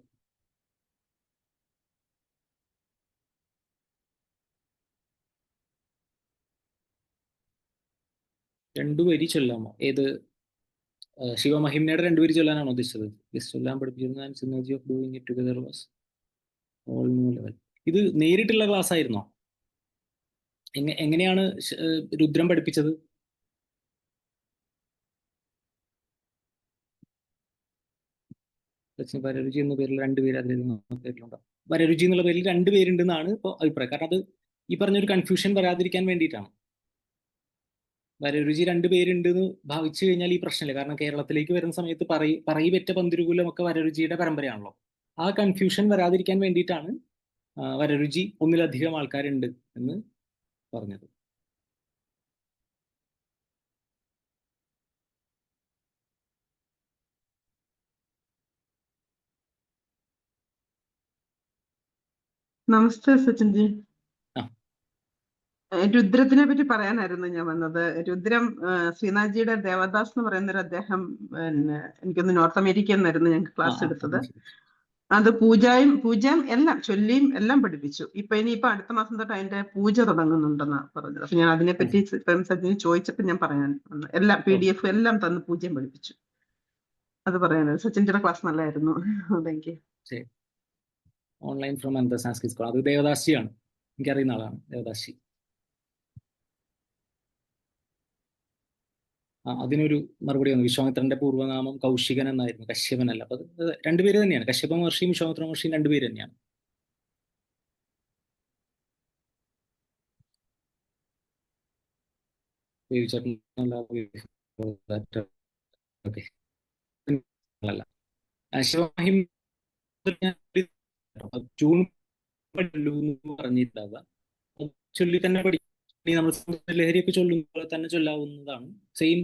രണ്ടുപേരി ചൊല്ലാമോ? ഏത് ശിവമഹിമയുടെ രണ്ടുപേര് ചൊല്ലാനാണോ ഉദ്ദേശിച്ചത്? ചൊല്ലാൻ പഠിപ്പിച്ചിരുന്ന synergy of doing it together was all new level. ഇത് നേരിട്ടുള്ള ക്ലാസ് ആയിരുന്നോ? എങ്ങനെയാണ് രുദ്രം പഠിപ്പിച്ചത്? വരരുചി എന്ന പേരിൽ രണ്ടുപേര് അതിൽ പേരിലുണ്ടാവും. വരരുചി എന്നുള്ള പേരിൽ രണ്ടുപേരുണ്ടെന്നാണ് ഇപ്പോൾ അഭിപ്രായം. കാരണം അത് ഈ പറഞ്ഞൊരു കൺഫ്യൂഷൻ വരാതിരിക്കാൻ വേണ്ടിയിട്ടാണ്. വരരുചി രണ്ടുപേരുണ്ടെന്ന് ഭാവിച്ചു കഴിഞ്ഞാൽ ഈ പ്രശ്നമില്ല. കാരണം കേരളത്തിലേക്ക് വരുന്ന സമയത്ത് പറയിപെറ്റ പന്തിരുകുലം ഒക്കെ വരരുചിയുടെ പരമ്പരയാണല്ലോ. ആ കൺഫ്യൂഷൻ വരാതിരിക്കാൻ വേണ്ടിയിട്ടാണ് വരരുചി ഒന്നിലധികം ആൾക്കാരുണ്ട് എന്ന് പറഞ്ഞത്. നമസ്തേ സച്ചിൻജി. ആ. രുദ്രത്തിനെ പറ്റി പറയാനായിരുന്നു ഞാൻ വന്നത്. രുദ്രം ശ്രീനാഥ്ജിയുടെ ദേവദാസ് എന്ന് പറയുന്നൊരു അദ്ദേഹം എനിക്കൊന്ന് നോർത്ത് അമേരിക്കയിൽ നിന്നായിരുന്നു ഞങ്ങൾക്ക് ക്ലാസ് എടുത്തത്. അത് പൂജയും എല്ലാം ചൊല്ലിയും എല്ലാം പഠിപ്പിച്ചു. ഇനിയിപ്പോ അടുത്ത മാസം തൊട്ട് അതിന്റെ പൂജ തുടങ്ങുന്നുണ്ടെന്നാ പറഞ്ഞത്. അപ്പൊ ഞാൻ അതിനെപ്പറ്റി സച്ചിന് ചോദിച്ചപ്പോൾ ഞാൻ പറയാൻ എല്ലാം PDF എല്ലാം തന്ന് പൂജയും പഠിപ്പിച്ചു. അത് പറയാനായിരുന്നു. സച്ചിൻജിയുടെ ക്ലാസ് നല്ലായിരുന്നു. Thank you. Online from another Sanskrit school. അത് ദേവദാസിയാണ്, എനിക്കറിയുന്ന ആളാണ് ദേവദാസി. അതിനൊരു മറുപടി വന്നു. വിശ്വാമിത്രന്റെ പൂർവ്വനാമം കൗശികൻ എന്നായിരുന്നു, കശ്യപനല്ല. അപ്പൊ അത് രണ്ടുപേര് തന്നെയാണ്. കശ്യപ മഹർഷിയും വിശ്വാമിത്ര മഹർഷിയും രണ്ടുപേര് തന്നെയാണ്. പറഞ്ഞിട്ടുണ്ടാവുക ചൊല്ലി തന്നെ പഠിക്കും. നമ്മൾ ലഹരിയൊക്കെ ചൊല്ലുന്ന പോലെ തന്നെ ചൊല്ലാവുന്നതാണ്. സെയിം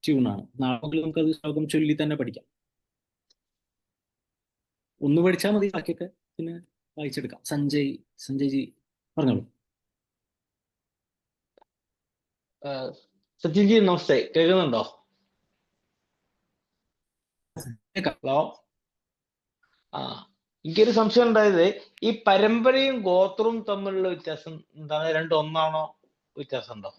ട്യൂണാണ്. നാളെ നമുക്കത് ശ്ലോകം ചൊല്ലി തന്നെ പഠിക്കാം. ഒന്ന് പഠിച്ചാൽ മതി, ബാക്കിയൊക്കെ പിന്നെ വായിച്ചെടുക്കാം. സഞ്ജയ് പറഞ്ഞോളൂ. സച്ചിൻജി നമസ്തേ, കേൾക്കുന്നുണ്ടോ? ഹലോ. എനിക്കൊരു സംശയം ഉണ്ടായത്, ഈ പരമ്പരയും ഗോത്രവും തമ്മിലുള്ള വ്യത്യാസം എന്താണ്? രണ്ടും ഒന്നാണോ? വ്യത്യാസം ഉണ്ടോ?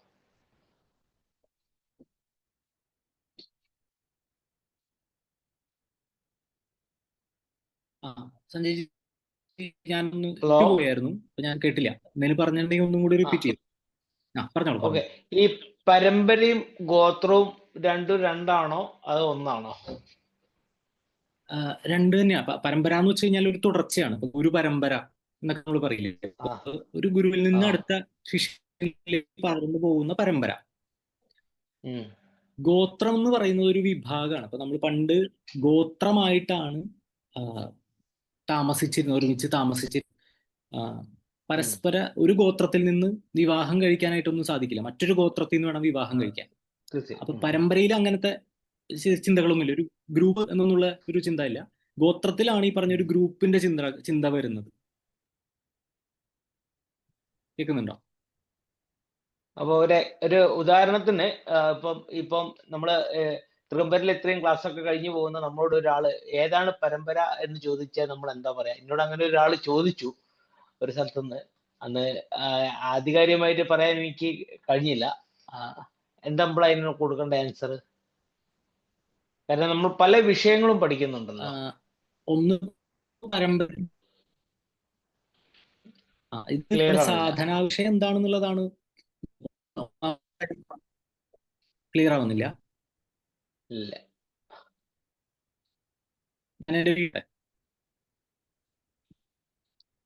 സഞ്ജയ്, ഞാനൊന്ന് പോയായിരുന്നു, അപ്പൊ ഞാൻ കേട്ടില്ല. എന്തെങ്കിലും പറഞ്ഞിട്ടുണ്ടെങ്കിൽ ഒന്നും കൂടി റിപ്പീറ്റ് ചെയ്തു. പറഞ്ഞോളൂ. ഓക്കെ. ഈ പരമ്പരയും ഗോത്രവും രണ്ടാണോ അത് ഒന്നാണോ? രണ്ട് തന്നെയാ. പരമ്പര എന്ന് വെച്ച് കഴിഞ്ഞാൽ ഒരു തുടർച്ചയാണ്. ഗുരു പരമ്പര എന്നൊക്കെ നമ്മൾ പറയില്ലേ, ഒരു ഗുരുവിൽ നിന്ന് അടുത്ത ശിഷ്യനിലേക്ക് പകർന്നു പോകുന്ന പരമ്പര. ഗോത്രം എന്ന് പറയുന്നത് ഒരു വിഭാഗമാണ്. അപ്പൊ നമ്മൾ പണ്ട് ഗോത്രമായിട്ടാണ് ഒരുമിച്ച് താമസിച്ചിരുന്നത്. പരസ്പര ഒരു ഗോത്രത്തിൽ നിന്ന് വിവാഹം കഴിക്കാനായിട്ടൊന്നും സാധിക്കില്ല. മറ്റൊരു ഗോത്രത്തിൽ നിന്ന് വേണം വിവാഹം കഴിക്കാൻ. അപ്പൊ പരമ്പരയിൽ അങ്ങനത്തെ ചിന്തകളൊന്നുമില്ല. ഒരു ഗ്രൂപ്പ് എന്നുള്ള ഒരു ചിന്ത ഇല്ല. ഗോത്രത്തിലാണ് ഈ പറഞ്ഞ ഒരു ഗ്രൂപ്പിന്റെ ചിന്ത വരുന്നത്. കേൾക്കുന്നുണ്ടോ? അപ്പൊ ഒരു ഉദാഹരണത്തിന് ഇപ്പം നമ്മള് തൃമ്പരിൽ ഇത്രയും ക്ലാസ് ഒക്കെ കഴിഞ്ഞു പോകുന്ന നമ്മളോട് ഒരാള് ഏതാണ് പരമ്പര എന്ന് ചോദിച്ചാൽ നമ്മൾ എന്താ പറയാ? എന്നോട് അങ്ങനെ ഒരാൾ ചോദിച്ചു ഒരു സ്ഥലത്തുനിന്ന്. അന്ന് ആധികാരികമായിട്ട് പറയാൻ എനിക്ക് കഴിഞ്ഞില്ല. എന്താ നമ്മൾ അതിന് കൊടുക്കേണ്ട ആൻസർ? കാരണം നമ്മൾ പല വിഷയങ്ങളും പഠിക്കുന്നുണ്ടല്ലോ. ഒന്ന് പരമ്പര, സാധനാ വിഷയം എന്താണെന്നുള്ളതാണ്. ക്ലിയർ ആവുന്നില്ല? ഇല്ല.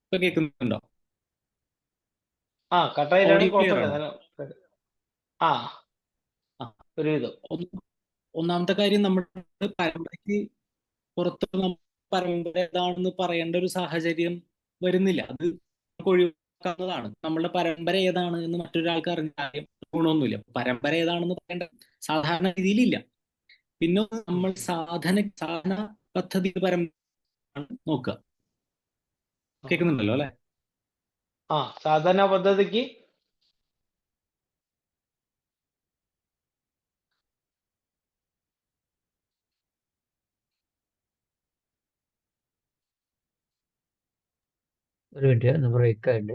ഇപ്പൊ കേൾക്കുന്നുണ്ടോ? കട്ടായിട്ടാണ് ഒരു വിധം. ഒന്നാമത്തെ കാര്യം, നമ്മുടെ പരമ്പരയ്ക്ക് പുറത്ത് പരമ്പര ഏതാണെന്ന് പറയേണ്ട ഒരു സാഹചര്യം വരുന്നില്ല. അത് ഒഴിവാക്കാവുന്നതാണ്. നമ്മളുടെ പരമ്പര ഏതാണ് എന്ന് മറ്റൊരാൾക്ക് അറിഞ്ഞാലും ഗുണമൊന്നുമില്ല. പരമ്പര ഏതാണെന്ന് പറയേണ്ട സാധാരണ രീതിയിലില്ല. പിന്നെ നമ്മൾ സാധന പദ്ധതി നോക്കുക. കേൾക്കുന്നുണ്ടല്ലോ അല്ലെ? സാധാരണ പദ്ധതിക്ക് ഒരു മിനിറ്റ് ഒന്ന് ബ്രേക്ക് ആയിട്ട്.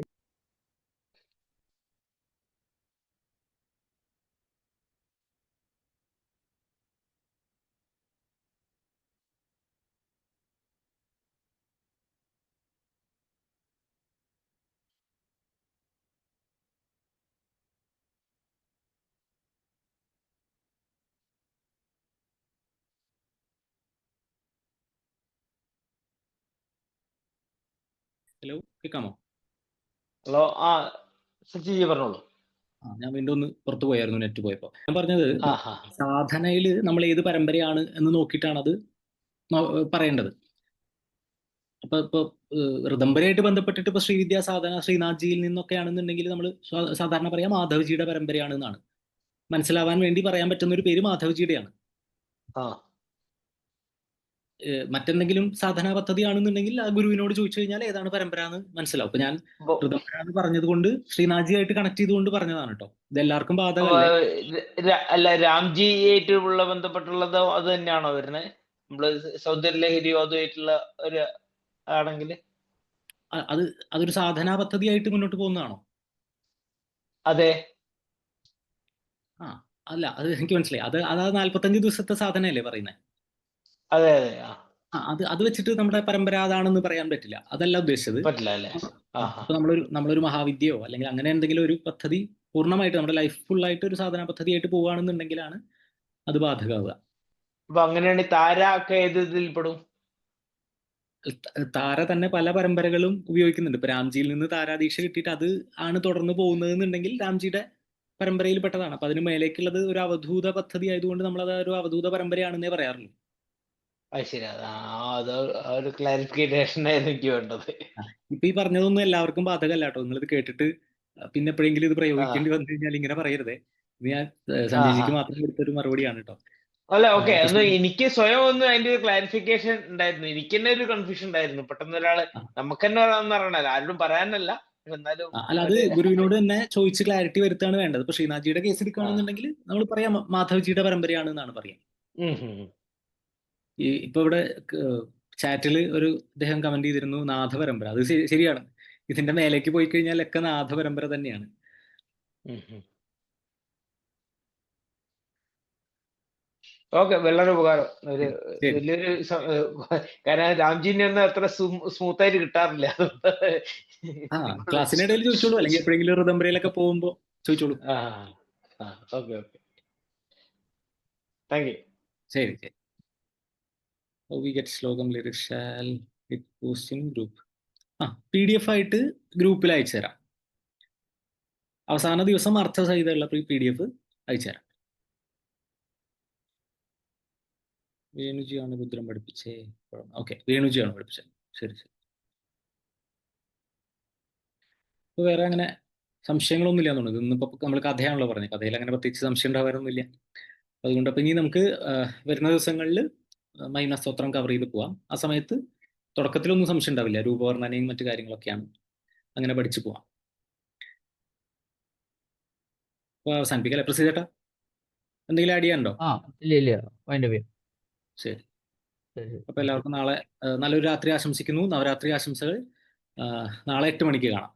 ഹലോ, കേൾക്കാമോ? ഹലോ, സച്ചിജി പറഞ്ഞോളൂ. ഞാൻ വീണ്ടും ഒന്ന് പുറത്തു പോയായിരുന്നു നെറ്റ് പോയപ്പോ. ഞാൻ പറഞ്ഞത് ആ ആ സാധനയിൽ നമ്മൾ ഏത് പരമ്പരയാണ് എന്ന് നോക്കിയിട്ടാണ് അത് പറയേണ്ടത്. ഇപ്പൊ ഋതംബരയായിട്ട് ബന്ധപ്പെട്ടിട്ട് ഇപ്പൊ ശ്രീവിദ്യാ സാധന ശ്രീനാഥ്ജിയിൽ നിന്നൊക്കെ ആണെന്നുണ്ടെങ്കിൽ നമ്മൾ സാധാരണ പറയാം മാധവ്ജിയുടെ പരമ്പരയാണ് എന്നാണ്. മനസ്സിലാവാൻ വേണ്ടി പറയാൻ പറ്റുന്ന ഒരു പേര് മാധവ്ജിയുടെയാണ്. ആ മറ്റെന്തെങ്കിലും സാധനാ പദ്ധതി ആണെന്നുണ്ടെങ്കിൽ ആ ഗുരുവിനോട് ചോദിച്ചു കഴിഞ്ഞാൽ ഏതാണ് പരമ്പര എന്ന് മനസ്സിലാവും. ഇപ്പൊ ഞാൻ അപ്പൊ ഋതംബര എന്ന് പറഞ്ഞത് കൊണ്ട് ശ്രീനാഥ്ജിയായിട്ട് കണക്ട് ചെയ്തുകൊണ്ട് പറഞ്ഞതാണ് കേട്ടോ. ഇതെല്ലാവർക്കും അപ്പൊ ബാധകമല്ലേ? അല്ല, രാംജിയായിട്ടുള്ള ബന്ധപ്പെട്ടുള്ളത് അത് തന്നെയാണോ വരുന്നത്? നമ്മള് സൗന്ദര്യലഹരിയോ അതുമായിട്ടുള്ള ഒരു ആണെങ്കിൽ അതൊരു സാധനാ പദ്ധതിയായിട്ട് മുന്നോട്ട് പോകുന്നതാണോ? അതെ. അല്ല, അത് എനിക്ക് മനസ്സിലായി. അത് 45 ദിവസത്തെ സാധനയല്ലേ പറയുന്നത്? അതെ അതെ. അത് വെച്ചിട്ട് നമ്മുടെ പരമ്പര അതാണെന്ന് പറയാൻ പറ്റില്ല. അതല്ല ഉദ്ദേശിച്ചത്. പറ്റില്ല അല്ലേ? ഇപ്പൊ നമ്മളൊരു മഹാവിദ്യയോ അല്ലെങ്കിൽ അങ്ങനെ എന്തെങ്കിലും ഒരു പദ്ധതി പൂർണ്ണമായിട്ട് നമ്മുടെ ലൈഫ് ഫുള്ളായിട്ട് ഒരു സാധനാ പദ്ധതിയായിട്ട് പോവുകയാണെന്നുണ്ടെങ്കിലാണ് അത് ബാധകമാവുക. അപ്പൊ അങ്ങനെയാണെങ്കിൽ താര ഒക്കെ ഏത് ഇതിൽപ്പെടും? താര തന്നെ പല പരമ്പരകളും ഉപയോഗിക്കുന്നുണ്ട്. ഇപ്പൊ രാംജിയിൽ നിന്ന് താരാദീക്ഷ കിട്ടിയിട്ട് അത് ആണ് തുടർന്ന് പോകുന്നത് എന്നുണ്ടെങ്കിൽ രാംജിയുടെ പരമ്പരയിൽ പെട്ടതാണ്. അപ്പൊ അതിന് മേലേക്കുള്ളത് ഒരു അവധൂത പദ്ധതി ആയതുകൊണ്ട് നമ്മളത് ഒരു അവധൂത പരമ്പരയാണെന്നേ പറയാറുള്ളൂ. അത് ശരി. അത് ഒരു ക്ലാരിഫിക്കേഷൻ ആയിരുന്നു എനിക്ക് വേണ്ടത്. ഇപ്പൊ ഈ പറഞ്ഞതൊന്നും എല്ലാവർക്കും ബാധകമല്ല കേട്ടോ. നിങ്ങളിത് കേട്ടിട്ട് പിന്നെ എപ്പോഴെങ്കിലും ഇത് പ്രയോഗിക്കേണ്ടി വന്നു കഴിഞ്ഞാൽ ഇങ്ങനെ പറയരുതേ. ഇത് ഞാൻ സഞ്ജയ്ജിക്ക് മാത്രം കൊടുത്തൊരു മറുപടിയാണ് കേട്ടോ. അല്ല, ഓക്കെ. അന്ന് എനിക്ക് സ്വയം ഒന്ന് അതിന്റെ ഒരു ക്ലാരിഫിക്കേഷൻ ഉണ്ടായിരുന്നു. എനിക്ക് തന്നെ ഒരു കൺഫ്യൂഷൻ ഉണ്ടായിരുന്നു. പെട്ടെന്ന് ഒരാള് നമുക്ക് തന്നെ പറയാമെന്ന് പറയണല്ലോ, ആരോടും പറയാനല്ല. എന്നാലും അല്ല, അത് ഗുരുവിനോട് തന്നെ ചോദിച്ച് ക്ലാരിറ്റി വരുത്താണ് വേണ്ടത്. ഇപ്പൊ ശ്രീനാഥ്ജിയുടെ കേസ് എടുക്കുകയാണെന്നുണ്ടെങ്കിൽ നമ്മൾ പറയാം മാധവ്ജിയുടെ പരമ്പരയാണ് എന്നാണ് പറയാം. ഇപ്പൊ ഇവിടെ ചാറ്റിൽ ഒരു അദ്ദേഹം കമന്റ് ചെയ്തിരുന്നു നാഥ പരമ്പര. അത് ശരിയാണ്. ഇതിന്റെ മേലേക്ക് പോയി കഴിഞ്ഞാൽ ഒക്കെ നാഥ പരമ്പര തന്നെയാണ്. ഓക്കെ, വളരെ ഉപകാരം. ഒരു വലിയൊരു കാരണം രാംജിനെ ഒന്നും അത്ര സ്മൂത്ത് ആയിട്ട് കിട്ടാറില്ല. ക്ലാസ്സിനിടയിൽ ചോദിച്ചോളൂ, അല്ലെങ്കിൽ എപ്പോഴെങ്കിലും ഋതംബരയിലൊക്കെ പോകുമ്പോ ചോദിച്ചോളൂ. Okay okay, thank you. ശരി ശരി. We get ശ്ലോകം lyrics shall it post in group. PDF ആയിട്ട് ഗ്രൂപ്പിൽ അയച്ചു തരാം. അവസാന ദിവസം അർത്ഥസഹിതമുള്ള PDF അയച്ചു തരാം. വേണുജിയാണ് രുദ്രം പഠിപ്പിച്ചേ. ഓക്കെ, വേണുജിയാണ് പഠിപ്പിച്ചത്. ശരി ശരി. ഇപ്പൊ വേറെ അങ്ങനെ സംശയങ്ങളൊന്നും ഇല്ല എന്നുള്ളത്. ഇന്നിപ്പോ നമ്മൾ കഥയാണല്ലോ പറഞ്ഞത്. കഥയിൽ അങ്ങനെ പ്രത്യേകിച്ച് സംശയം ഉണ്ടാവാറൊന്നുമില്ല. അതുകൊണ്ട് അപ്പൊ ഇനി നമുക്ക് വരുന്ന ദിവസങ്ങളിൽ മഹിമസ്തോത്രം കവർ ചെയ്ത് പോവാം. ആ സമയത്ത് തുടക്കത്തിലൊന്നും സംശയം ഉണ്ടാവില്ല. രൂപവർണ്ണനയും മറ്റു കാര്യങ്ങളൊക്കെയാണ്. അങ്ങനെ പഠിച്ചു പോവാം. അപ്പൊ അവസാനിപ്പിക്കല്ലേ പ്രസീദ് ചേട്ടാ? എന്തെങ്കിലും ആഡ് ചെയ്യാനുണ്ടോ? ഇല്ല. ശരി. അപ്പൊ എല്ലാവർക്കും നാളെ നല്ലൊരു രാത്രി ആശംസിക്കുന്നു. നവരാത്രി ആശംസകൾ. നാളെ 8 മണിക്ക് കാണാം.